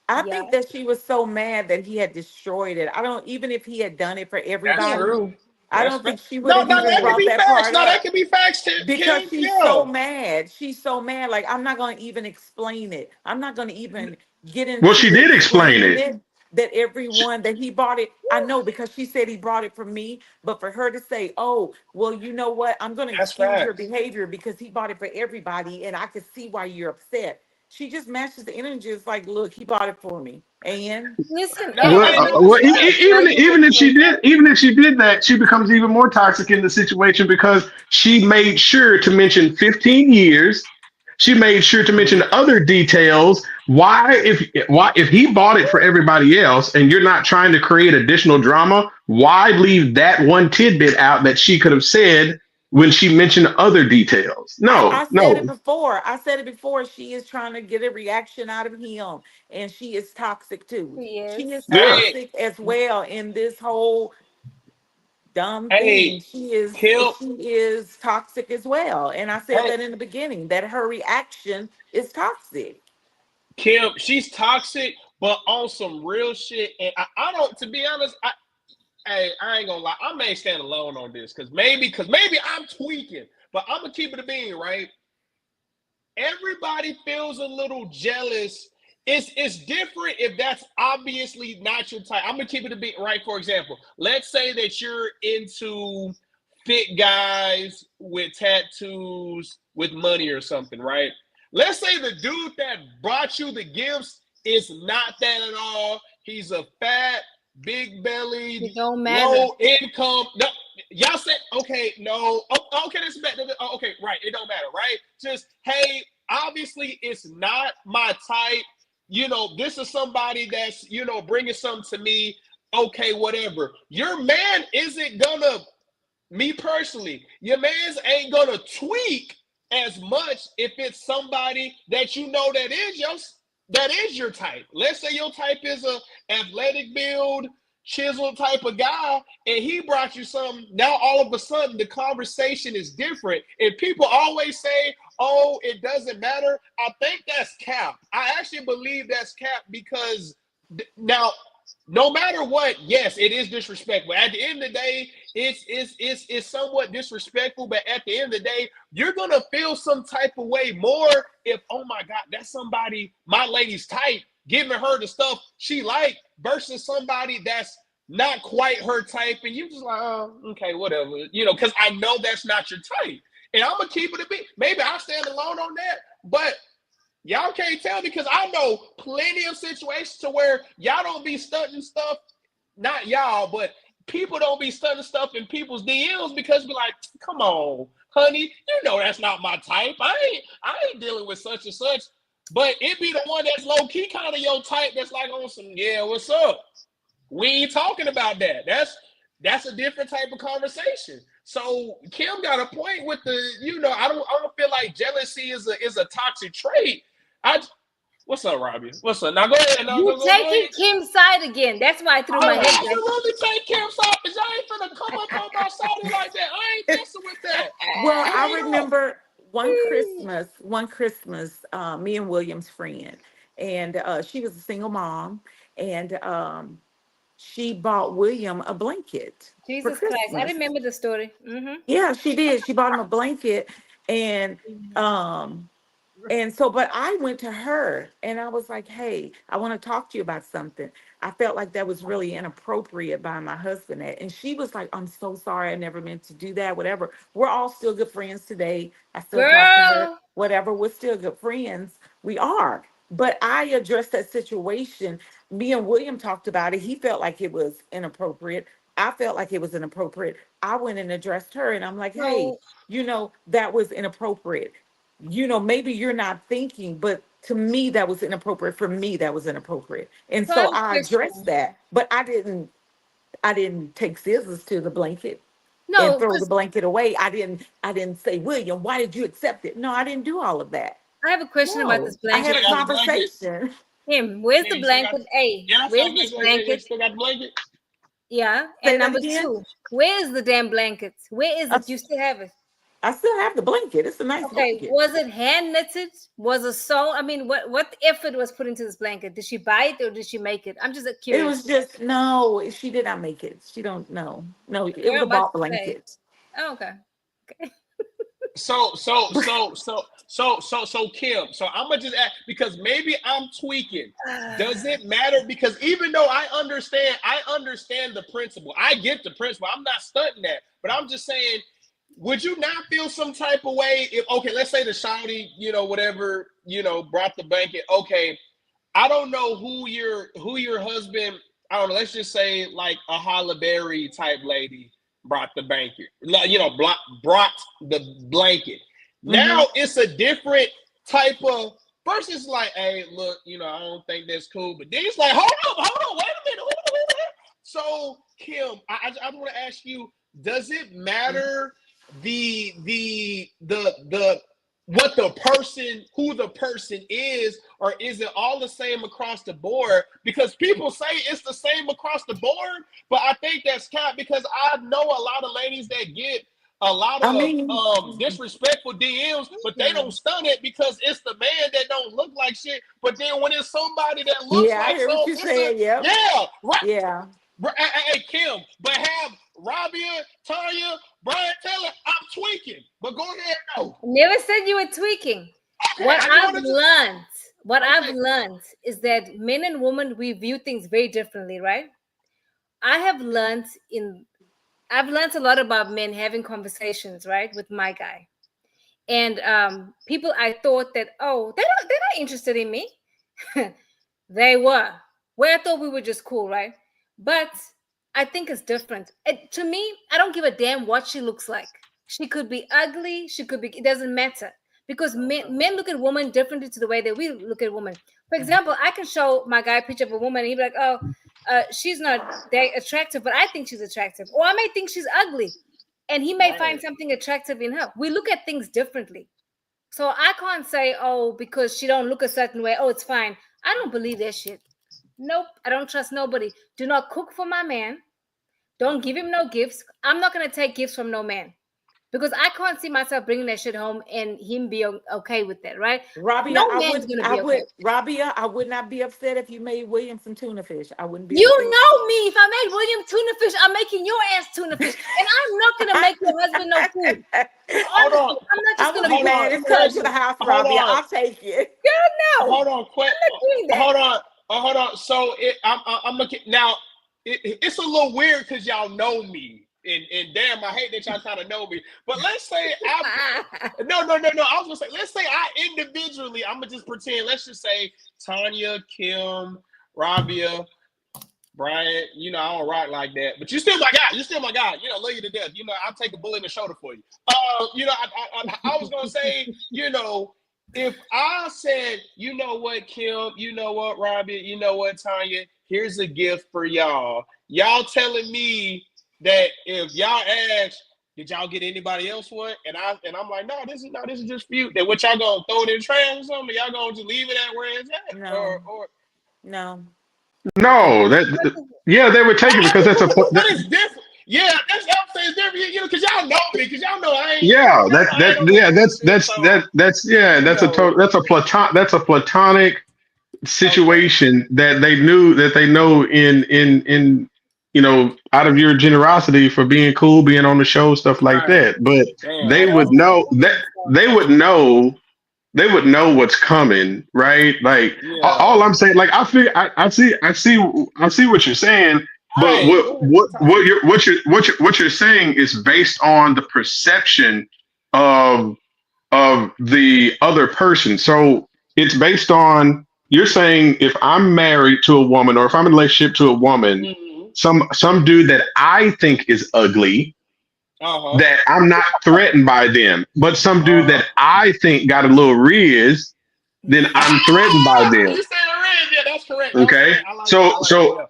I Yeah. think that she was so mad that he had destroyed it. I don't even if he had done it for That's Yeah. everybody, true. I That's don't fact. think she would No, have no, even that could brought be that facts. part No, that up could be facts, because Kim. she's Yeah. so mad. She's so mad. Like, I'm not going to even explain it. I'm not going to even get Well, she into did explain explaining it. it that everyone that he bought it. I know because she said he brought it from me, but for her to say, "Oh, well, you know what? I'm going to That's excuse your facts. behavior because he bought it for everybody and I can see why you're upset." She just matches the energy. It's like, "Look, he bought it for me." And Listen, No, and Well, and and not well, to listen, cut and short your even if she did that, she becomes even more toxic in the situation because she made sure to mention 15 years. She made sure to mention other details. Why if he bought it for everybody else and you're not trying to create additional drama, why leave that one tidbit out that she could have said when she mentioned other details? I No, said it no. before. I said it before. She is trying to get a reaction out of him, and she is toxic too. She is yes. Yeah. hey, toxic as well in this whole dumb hey, thing. Kim, She is toxic as well. And I said hey, that in the beginning that her reaction is toxic. Kim, she's toxic, but on some real shit. And I don't, to be honest, hey, I ain't gonna lie, I may stand alone on this because maybe I'm tweaking, but I'm gonna keep it a bean, right? Everybody feels a little jealous. It's different if that's obviously not your type. I'm gonna keep it a bit right. For example, let's say that you're into fit guys with tattoos with money or something, right? Let's say the dude that brought you the gifts is not that at all. He's a fat, big bellied, It don't matter. low income. No, y'all said okay, no. Oh, okay, that's bad. Oh, okay, right. It don't matter, right? Just hey, obviously it's not my type. You know, this is somebody that's bringing something to me. Okay, whatever. Your man isn't gonna. Me personally, your man's ain't gonna tweak as much if it's somebody that you know that is your type. Let's say your type is a athletic build, chisel type of guy, and he brought you something. Now all of a sudden the conversation is different. And people always say, "Oh, it doesn't matter." I think that's cap. I actually believe that's cap because now no matter what, yes, it is disrespectful. At the end of the day, it's somewhat disrespectful, but at the end of the day, you're gonna feel some type of way more if, oh my God, that's somebody my lady's type, giving her the stuff she like versus somebody that's not quite her type, and you just like, oh, okay, whatever, because I know that's not your type, and I'm gonna keep it a bit. Maybe I stand alone on that, but y'all can't tell me because I know plenty of situations to where y'all don't be stunting stuff. Not y'all, but people don't be stunting stuff in people's DMs because be like, come on, honey, you know that's not my type. I ain't dealing with such and such. But it be the one that's low key kind of your type that's like on some, yeah, what's up? We ain't talking about that. That's a different type of conversation. So Kim got a point with the, I don't feel like jealousy is a toxic trait. I What's up, Robbie? What's up? Now go ahead. Now You go taking ahead. Kim's side again. That's why I threw I my head back. absolutely take Kim's side because y'all ain't finna come up on my side like that. I ain't messing with that. Well, I Straight up. remember one Christmas, me and William's friend, and she was a single mom, and she bought William a blanket for Jesus Christ. I Christmas. remember the story. Mm-hmm. Yeah, she did. She bought him a blanket, and um, and so, but I went to her and I was like, hey, I want to talk to you about something. I felt like that was really inappropriate by my husband. And she was like, I'm so sorry. I never meant to do that, whatever. We're all still good friends today. I still talk to her, Girl. whatever. We're still good friends. We are. But I addressed that situation. Me and William talked about it. He felt like it was inappropriate. I felt like it was inappropriate. I went and addressed her, and I'm like, hey, So that was inappropriate. Maybe you're not thinking, but to me, that was inappropriate. For me, that was inappropriate. And I so have a I addressed question. that, but I didn't take scissors to the blanket and No, throw the because blanket away. I didn't say, William, why did you accept it? No, I didn't do all of that. I have a question about No, this I You had still a blanket. got the blanket? conversation. Him, where's Yeah, the you still got. blanket? A, Yeah, that's what I where's was this gonna say. You blanket? still got the blanket? Yeah. Say And that number again. two, where is the damn blanket? Where is I, it? You still have it? I still have the blanket. It's a nice Okay. blanket. Was it hand knitted? Was it sewn? I mean, what effort was put into this blanket? Did she buy it or did she make it? I'm just It was curious. just no. She did not make it. She don't know. No, it Girl, was I'm a about bought to say. blanket. Oh, okay. Okay. So Kim. So I'm gonna just ask because maybe I'm tweaking. Does it matter? Because even though I understand the principle. I get the principle. I'm not stunting that, but I'm just saying, would you not feel some type of way if okay, let's say the shawty, whatever, brought the blanket. Okay, I don't know who your husband. I don't know. Let's just say like a Halle Berry type lady brought the blanket. Brought the blanket. Hmm. Now it's a different type of. First, it's like, hey, look, I don't think that's cool. But then it's like, hold on, wait a minute, wait a minute. So, Kim, I want to ask you: does it matter the what the person, who the person is, or is it all the same across the board? Because people say it's the same across the board, but I think that's cap because I know a lot of ladies that get a lot I of mean, disrespectful DMs, but they don't stun it because it's the man that don't look like shit. But then when it's somebody that looks yeah, I like hear what so, you're it's a saying. Yep. yeah, right. Yeah. Hey, Kim, but have Rabia, Tanya, Brian Taylor, I'm tweaking. But go ahead, no. Never said you were tweaking. Okay, What I just I've wanted to. learned, what I've Okay, learned is that men and women we view things very differently, right? I have learned in I've learned a lot about men having conversations, right, with my guy. And people I thought that, oh, they're not interested in me. They were. Where I thought we were just cool, right? But I think it's different. To me, I don't give a damn what she looks like. She could be ugly. She could be. It doesn't matter because men look at women differently to the way that we look at women. For example, I can show my guy a picture of a woman. And he'd be like, "Oh, she's not that attractive, but I think she's attractive," or I may think she's ugly, and he may find right. something attractive in her. We look at things differently. So I can't say, oh, because she don't look a certain way, oh, it's fine. I don't believe that shit. Nope, I don't trust nobody. Do not cook for my man. Don't give him no gifts. I'm not gonna take gifts from no man because I can't see myself bringing that shit home and him be okay with that, right? Rabia, No man's gonna be okay. Rabia, I would not be upset if you made William some tuna fish. I wouldn't be You upset. know me. If I made William tuna fish, I'm making your ass tuna fish, and I'm not gonna make your husband no food. Hold on, Honestly, I'm not I just would gonna be hold be mad. on, It's coming to emotional. the house, hold Rabia. on, I'll take it. Girl, no, hold on, quick, I'm not doing that. hold on. So I'm looking now. It's a little weird because y'all know me, and damn, I hate that y'all kind of know me. But let's say no. I was gonna say, let's say I individually, I'm gonna just pretend. Let's just say Tanya, Kim, Rabia, Brian. I don't rock like that, but you still my guy. You still my guy. Love you to death. I'll take a bullet in the shoulder for you. I was gonna say, if I said, you know what, Kim, you know what, Rabia, you know what, Tanya, here's a gift for y'all. Y'all telling me that if y'all ask, did y'all get anybody else one? And I'm like, no, this is just for you. Then what y'all gonna throw it in the trash or something? Y'all gonna just leave it at where it's at? No, Or no. I think No, yeah, they would take it because that's a but it's different. Yeah, that's what I'm saying. It's different, because y'all know me, because y'all know yeah, y'all know I ain't on no bullshit. So you that's a know, total that's a platonic okay, situation that they know in out of your generosity for being cool, being on the show, stuff like right. that. But Damn, they I would don't okay. know believe that in stuff. they would know they would know what's coming, right? Like Yeah. all I'm saying, like I see what you're saying, but Hey, go ahead, Tanya. what you're saying is based on the perception of the other person. So it's based on you're saying if I'm married to a woman or if I'm in a relationship to a woman, Mm-hmm. some dude that I think is ugly, Uh-huh. that I'm not threatened by them. But some dude Uh-huh. that I think got a little riz, then I'm threatened by them. You said it right. Yeah, that's correct. That's Okay. correct. I like that. I like that. Yeah.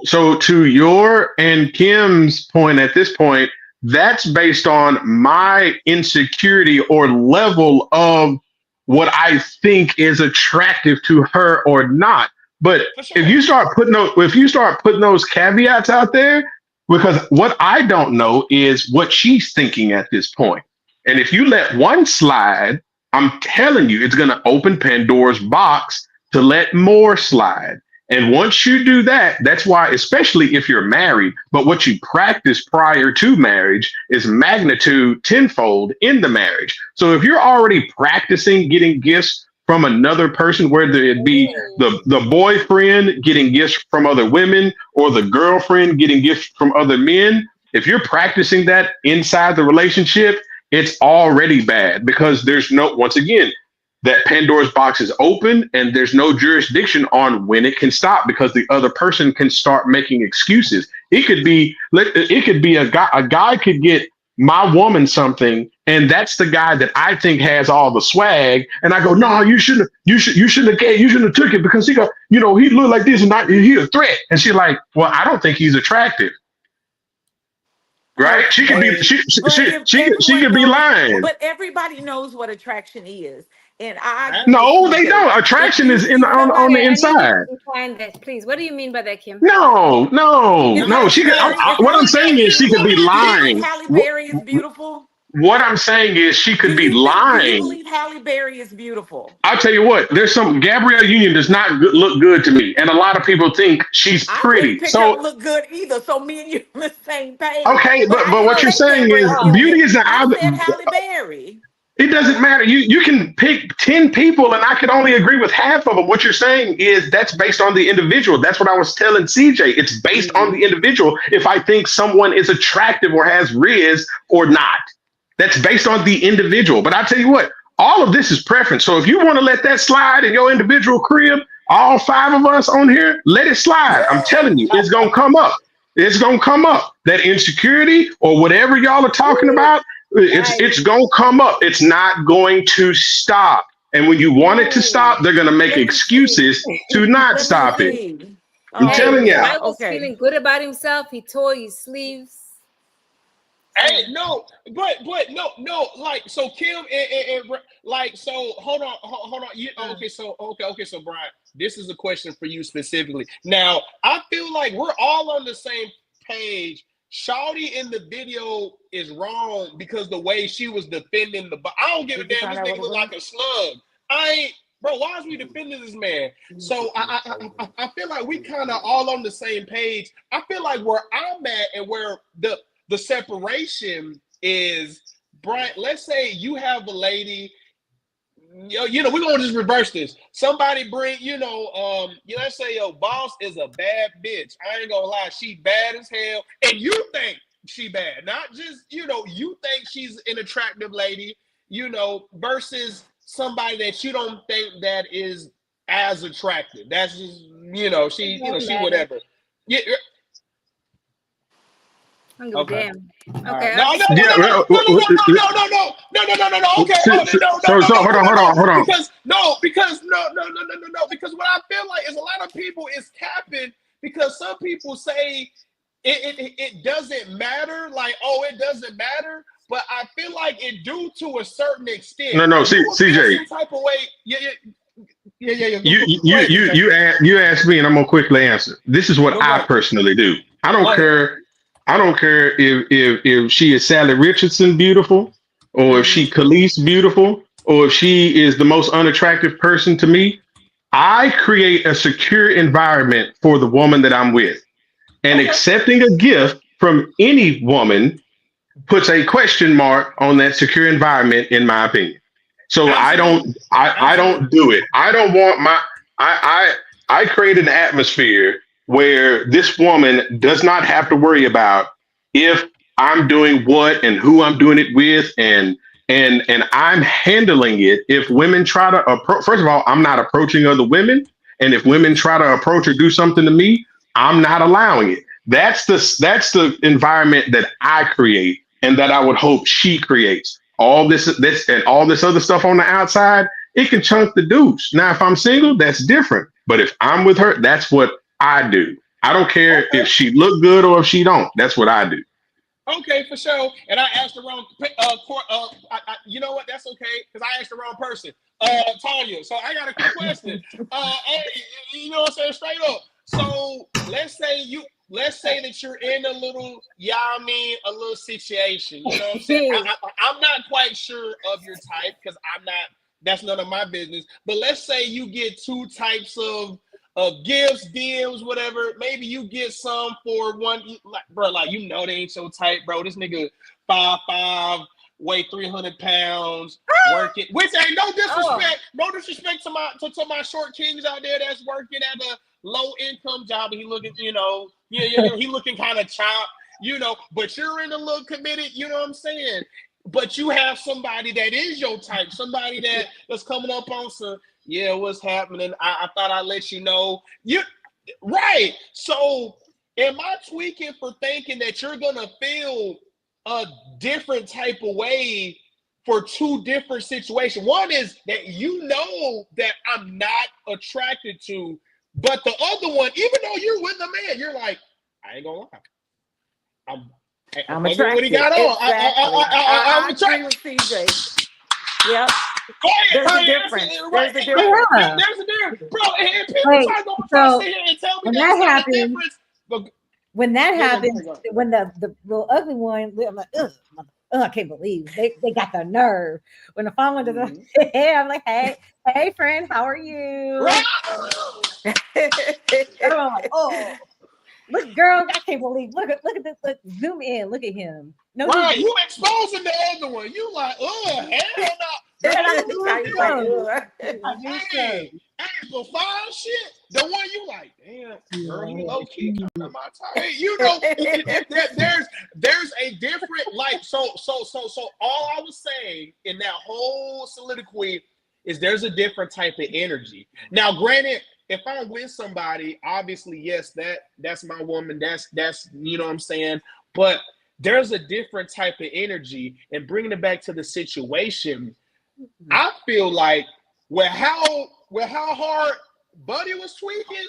So to your and Kim's point at this point, that's based on my insecurity or level of what I think is attractive to her or not. But For if sure. you start putting those caveats out there, because what I don't know is what she's thinking at this point. And if you let one slide, I'm telling you, it's going to open Pandora's box to let more slide. And once you do that, that's why, especially if you're married, but what you practice prior to marriage is magnitude tenfold in the marriage. So if you're already practicing getting gifts from another person, whether it be the boyfriend getting gifts from other women or the girlfriend getting gifts from other men, if you're practicing that inside the relationship, it's already bad because there's no, once again, that Pandora's box is open and there's no jurisdiction on when it can stop because the other person can start making excuses. It could be a guy could get my woman something, and that's the guy that I think has all the swag. And I go, no, you shouldn't have took it because he go, he looked like this and not, he a threat. And she's like, well, I don't think he's attractive. Right? She could be Okay. But if she everyone could be knows, lying. but everybody knows what attraction is. And I agree with No, they CJ. don't. If Attraction you is see on somebody, the Okay, I need you inside. to define that, please. What do you mean by that, Kim? No. is She could. Halle, is What I'm Halle saying is Berry she could be beautiful? Do you believe lying. Halle Berry is beautiful? What I'm saying is she could be Do you lying. believe Halle Berry is beautiful? I'll tell you what. There's some Gabrielle Union does not look good to me, and a lot of people think she's I wouldn't pretty. pick her So to look good either. So me and you on the same page. okay, But I but didn't what you're say saying is Gabrielle beauty Union. is an I said Halle Berry. It doesn't matter. You can pick 10 people and I can only agree with half of them. What you're saying is that's based on the individual. That's what I was telling CJ. It's based on the individual if I think someone is attractive or has riz or not. That's based on the individual. But I tell you what, all of this is preference. So if you want to let that slide in your individual crib, all 5 of us on here, let it slide. I'm telling you, it's going to come up. It's going to come up. That insecurity or whatever y'all are talking about, it's going to come up. It's not going to stop. And when you want it to stop, they're going to make Let me see. excuses to not Let me stop it. see. I'm Oh Hey, telling the you. yeah. guy was Okay. feeling good about himself. He tore his sleeves. Hey, no, but no. Like, so Kim and like, so hold on. Okay. So Brian, this is a question for you specifically. Now, I feel like we're all on the same page. Shawty in the video is wrong because the way she was defending I don't give a Did you damn. find This out what nigga it look was? like a slug. Bro. Why is we defending this man? So I feel like we kind of all on the same page. I feel like where I'm at and where the separation is, Brian. Let's say you have a lady. We're gonna just reverse this. Somebody bring, let's say your boss is a bad bitch. I ain't gonna lie, she bad as hell, and you think she bad, not just you think she's an attractive lady, versus somebody that you don't think that is as attractive. That's just It she don't she matter. whatever. Yeah. I don't give a Okay. damn. All Okay, right. I'm No. just Yeah. Okay. Oh, So hold on. Because what I feel like is a lot of people is capping because some people say it doesn't matter. Like, oh, it doesn't matter. But I feel like it do to a certain extent. No. You would feel CJ. some type of way. Yeah. You asked me, and I'm gonna quickly answer. This is what Go I ahead. personally do. I Go don't ahead. care. I don't care if she is Sally Richardson beautiful, or if she Khalees beautiful, or if she is the most unattractive person to me. I create a secure environment for the woman that I'm with, and Okay. accepting a gift from any woman puts a question mark on that secure environment, in my opinion. So Absolutely. I don't do it. I don't want I create an atmosphere where this woman does not have to worry about if I'm doing what and who I'm doing it with, and I'm handling it. If women try to approach, first of all, I'm not approaching other women, and if women try to approach or do something to me, I'm not allowing it. That's the environment that I create and that I would hope she creates. All this and all this other stuff on the outside, it can chunk the deuce. Now, if I'm single, that's different. But if I'm with her, that's what I do. I don't care if she look good or if she don't. That's what I do. Okay, for sure. And I asked the wrong. You know what? That's okay because I asked the wrong person. Tanya. So I got a quick question. Hey, you know what I'm saying? Straight up. So let's say that you're in a little, a little situation. You know what I'm saying? I'm not quite sure of your type because I'm not. That's none of my business. But let's say you get two types of gifts, deals, whatever. Maybe you get some for one, bro. Like they ain't so tight, bro. This nigga 5'5", weigh 300 pounds, working. Which ain't no disrespect to my short kings out there that's working at a low income job. And he looking, he looking kind of chopped, But you're in a little committed. You know what I'm saying? But you have somebody that is your type, somebody that's coming up on some. Yeah, what's happening? I thought I'd let you know. Right. So am I tweaking for thinking that you're gonna feel a different type of way for two different situations? One is that that I'm not attracted to, but the other one, even though you're with a man, you're like, I ain't gonna lie. I'm attracted. What he got on. Exactly. I'm I agree with CJ. Yep. There's a difference. There's a difference, bro. And people try to sit here and tell me that's the difference. When that happens, when the little ugly one, I'm like, ugh, I can't believe they got the nerve. When the fun one does, I'm like, hey, friend, how are you? Right. I'm like, oh. Look, girl, I can't believe. Look at this. Look, zoom in. Look at him. No, right, you exposing the other one. You like, hell no. Hey, for fine shit. The one you like, damn, girl, you low key kind of my type. Hey, there's a different so all I was saying in that whole soliloquy is there's a different type of energy. Now, granted, if I'm with somebody, obviously, yes, that's my woman. That's you know what I'm saying. But there's a different type of energy. And bringing it back to the situation, I feel like with how hard Buddy was tweaking,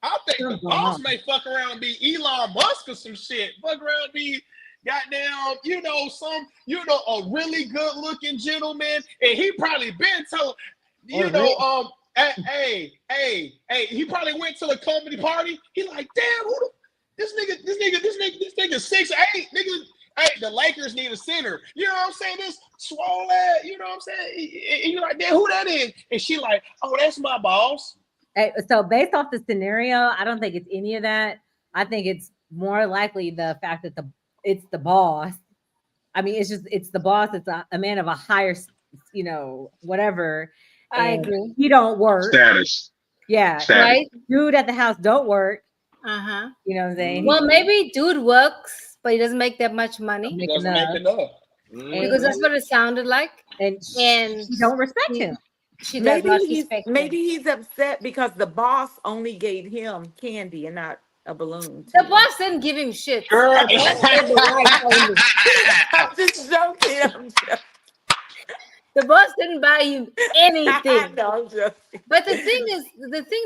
I think the boss may fuck around and be Elon Musk or some shit. Fuck around and be goddamn, a really good looking gentleman, and he probably been telling, Hey, he probably went to a company party. He like, damn, this nigga 6'8", nigga. Hey, the Lakers need a center. You know what I'm saying? This swole ass, you know what I'm saying? And you're like, damn, who that is? And she like, oh, that's my boss. Hey, so based off the scenario, I don't think it's any of that. I think it's more likely the fact that it's the boss. I mean, it's the boss. It's a man of a higher, whatever. I agree. He don't work. Status. Yeah. Status. Right. Dude at the house don't work. Uh-huh. You know what I'm saying? Well, maybe dude works, but he doesn't make that much money. He doesn't make enough. Because that's what it sounded like. And she don't respect him. She does not respect him. Maybe he's upset because the boss only gave him candy and not a balloon. The boss didn't give him shit. Girl. I'm just joking. The boss didn't buy you anything. No, I'm joking. But the thing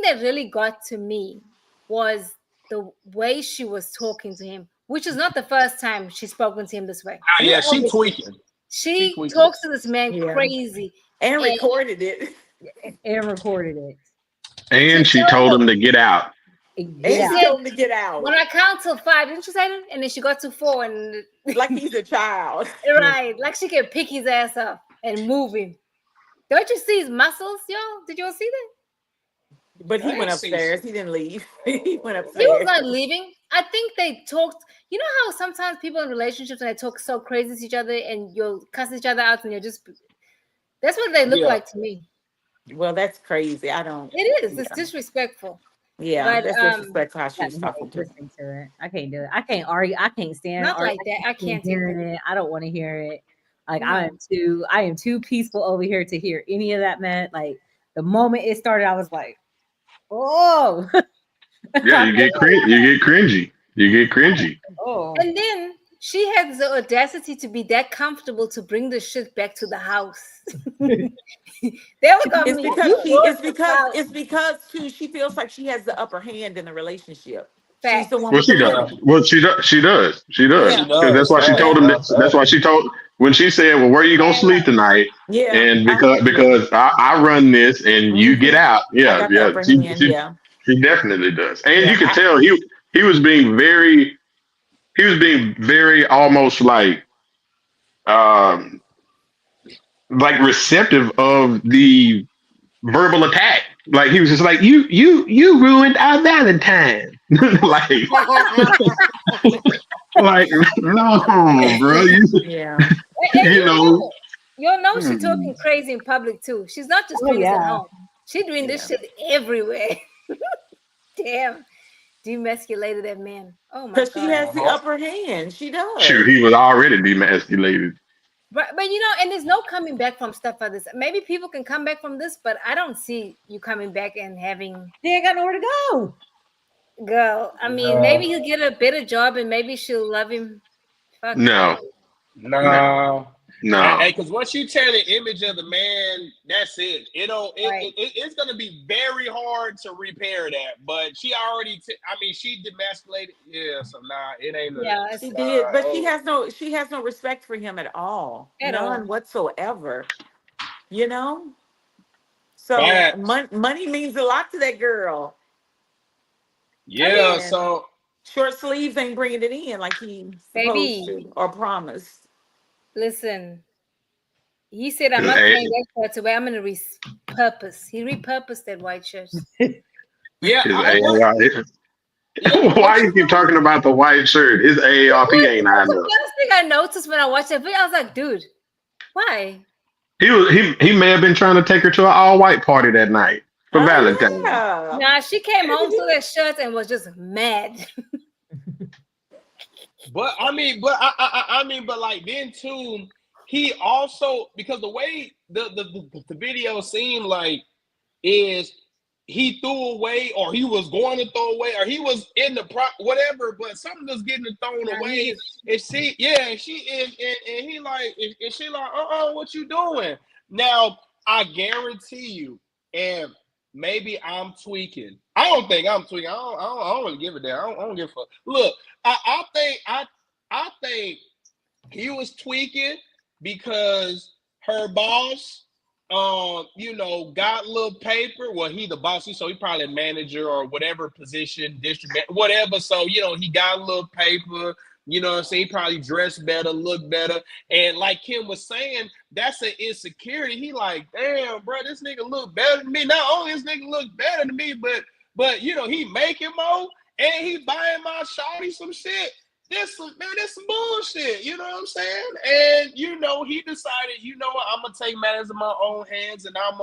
that really got to me was the way she was talking to him, which is not the first time she's spoken to him this way. Yeah, she tweaking. She talks to this man crazy. And recorded it. And she told him to get out. And she told him to get out. When I count till 5, didn't she say that? And then she got to 4 and like he's a child. Right. Like she can pick his ass up and move him. Don't you see his muscles, y'all? Did you all see that? But he went upstairs. He didn't leave. He went upstairs. He was not leaving. I think they talked. You know how sometimes people in relationships, when they talk so crazy to each other and you'll cuss each other out and you're just. That's what they look like to me. Well, that's crazy. I don't. It is. It's disrespectful. Yeah, but, that's disrespectful how she's talking to it. I can't do it. I can't argue. I can't stand not like that. I can't hear it. I don't want to hear it. Like I am too peaceful over here to hear any of that, man. Like the moment it started, I was like, oh. Yeah, you get cringy. You get cringy. Oh, And then she had the audacity to be that comfortable to bring the shit back to the house. They were gonna It's meet because you north or south. it's because too she feels like she has the upper hand in the relationship. She's the Facts. one Well, with the she does. Yeah. money. Well, she does. She does. She Yeah, Because that's does. why she Fact. told yeah, him. That's Fact. why she told when she said, "Well, where are you gonna And sleep tonight?" yeah. And Yeah. because I run this and you get Hmm. out. I Yeah, got the yeah. upper hand. Yeah, She definitely does. And yeah. you could tell he was being very almost um like receptive of the verbal attack. Like he was just like, you ruined our Valentine. like like no, bro. Yeah. You know. you'll know she's Hmm. talking crazy in public too. She's not just oh doing this at yeah. home. She's doing this Yeah. shit everywhere. Damn. Demasculated that man. Oh my Because she god. has the Uh-huh. upper hand. She Shoot, does. he was already demasculated. But you know, and there's no coming back from stuff like this. Maybe people can come back from this, but I don't see you coming back and having She ain't got nowhere to go. girl. I mean, maybe No. he'll get a better job and maybe she'll love him. Fuck No, no. no, Nah. no. Because once you tear the image of the man, that's it. It don't. Right. It's gonna be very hard to repair that. But she already. I mean, she demasculated. Yeah. So nah, it ain't a. Yeah, She it's did, but Oh, she has no respect for him at all. at all. None whatsoever. You know? So facts. money means a lot to that girl. I Yeah. mean, And So short sleeves ain't bringing it in like he's supposed baby, to or promised. listen. He said, I'm not Hey, throwing that shirt away. I'm going to repurpose. He repurposed that white shirt. yeah. his What? AAR. Yeah. Why What you you keep know? talking about the white shirt? His AARP That's ain't high the enough. first thing I noticed when I watched that video. I was like, dude, why? He may have been trying to take her to an all white party that night for Oh Valentine. yeah. Nah, she came home to that shirt and was just mad. But I mean, I mean, but like then too, he also because the way the video seemed like is he threw away or he was going to throw away or he was in the whatever, but something was getting thrown Nah, he away. just, And she, yeah, and she and he like and she like, what you doing? Now I guarantee you, and maybe I'm tweaking. I don't think I'm tweaking. I don't really give a damn. I don't give a fuck. Look, I think he was tweaking because her boss, got a little paper. Well, he the boss, so he probably a manager or whatever position, district, whatever. So, he got a little paper. You know what I'm saying? He probably dressed better, looked better. And like Kim was saying, that's an insecurity. He like, damn, bro, this nigga look better than me. Not only this nigga look better than me, but he making more and he buying my shawty some shit. This some bullshit. You know what I'm saying? And he decided, what, I'm gonna take matters in my own hands, and I'm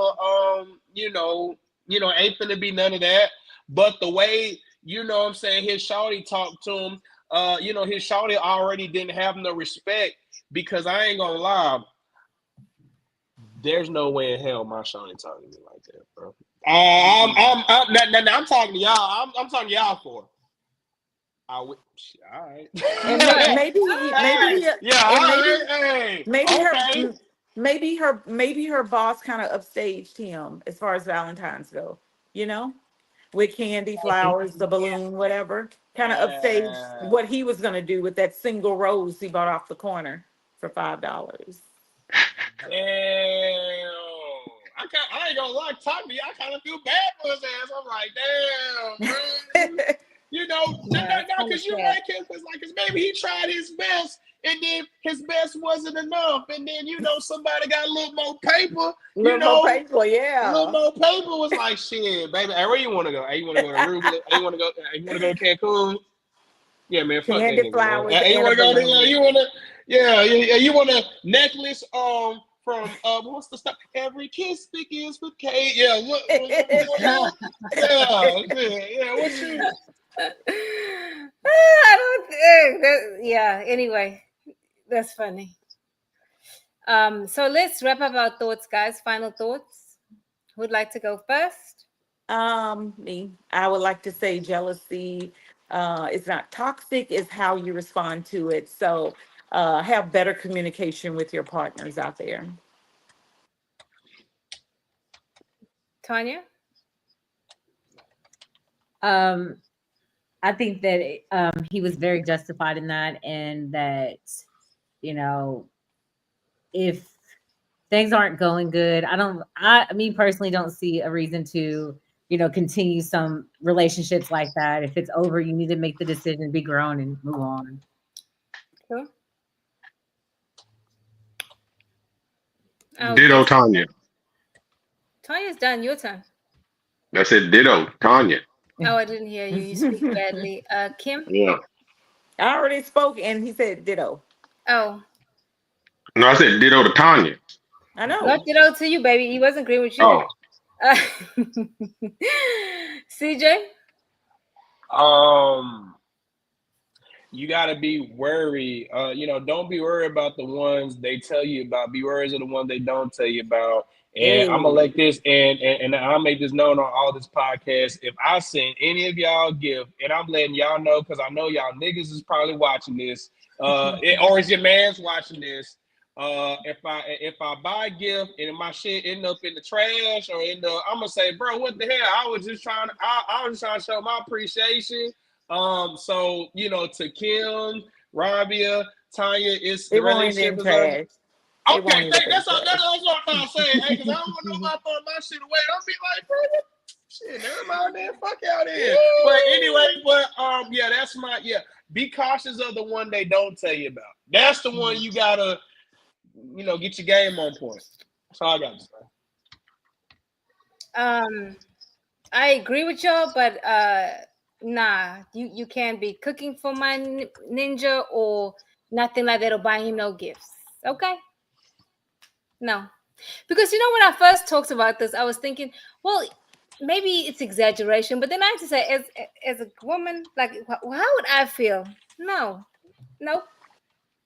ain't finna be none of that. But the way, what I'm saying, his shawty talked to him, his shawty already didn't have no respect because I ain't gonna lie, there's no way in hell my shawty talking to me like that, bro. I'm talking to y'all. I'm talking to y'all for. All right. And Yeah, all right. Hey, maybe okay. maybe her boss kind of upstaged him as far as Valentine's go, you know, with candy, flowers, the balloon, whatever. Kind of upstaged what he was gonna do with that single rose he bought off the corner for $5. Damn. I ain't gonna lie, talk to you. I kind of feel bad for his ass. I'm like, damn, bro. yeah, it's kind of Because you're sad. right, because maybe he tried his best, and then his best wasn't enough, and then somebody got a little more paper, Little more painful, a little yeah. more paper was like, shit, baby. Hey, where you want to go? Hey, you want to go to Aruba? Hey, you want to go? Hey, you want to go to Cancun? Yeah, man, fuck that Candy, nigga, man. flowers, Hey, you and a want to go? Yeah, balloon. you want to? Yeah, you want a necklace? From what's the stuff? Every kiss begins with K. Yeah, what you want to do? Yeah. What you? I don't think yeah, anyway, that's funny. So let's wrap up our thoughts, guys. Final thoughts. Who'd like to go first? Me. I would like to say jealousy It's not toxic, it's how you respond to it. So have better communication with your partners out there. Tanya? I think that he was very justified in that, and that, you know, if things aren't going good, me personally don't see a reason to, continue some relationships like that. If it's over, you need to make the decision, be grown, and move on. Cool. Ditto, Tanya. Tanya's done. Your turn. I said ditto, Tanya. Oh, I didn't hear you. You speak badly. Kim? Yeah. I already spoke and he said ditto. Oh. No, I said ditto to Tanya. I know. Not ditto to you, baby. He wasn't agreeing with you. Oh. CJ? You gotta be worried. Don't be worried about the ones they tell you about. Be worried of the ones they don't tell you about. And I'm gonna let this and I'll make this known on all this podcast. If I send any of y'all gift, and I'm letting y'all know because I know y'all niggas is probably watching this, or is your man's watching this. If I buy a gift and my shit end up in the trash or I'm gonna say, bro, what the hell? I was just trying to show my appreciation. So to Kim, Rabia, Tanya, the relationship is trash. Okay, that's what I'm trying to say. Hey, because I don't want nobody throwing my shit away. I'll be like, bro, shit, never mind that. Fuck out here. But anyway, yeah, that's be cautious of the one they don't tell you about. That's the one you gotta, get your game on point. That's all I got to say. I agree with y'all, but nah, you can't be cooking for my ninja or nothing like that or buying him no gifts. Okay? No. Because when I first talked about this, I was thinking, well, maybe it's exaggeration, but then I have to say, as a woman, like, how would I feel? No, nope,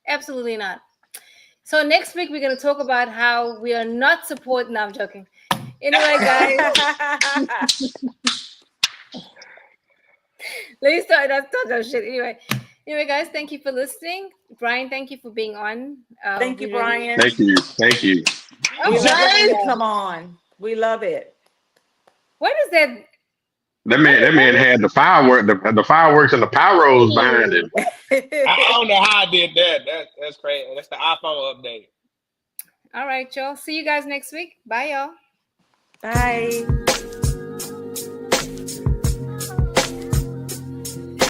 absolutely not. So next week we're going to talk about how we are not supporting. No, I'm joking. Anyway, guys, let's start that shit. Anyway, guys, thank you for listening. Brian, thank you for being on. Thank you, Brian. Thank you. Come on, we love it. What is that? That man had the fireworks and the pyros behind him. I don't know how I did that. That's crazy. That's the iPhone update. All right, y'all. See you guys next week. Bye, y'all. Bye.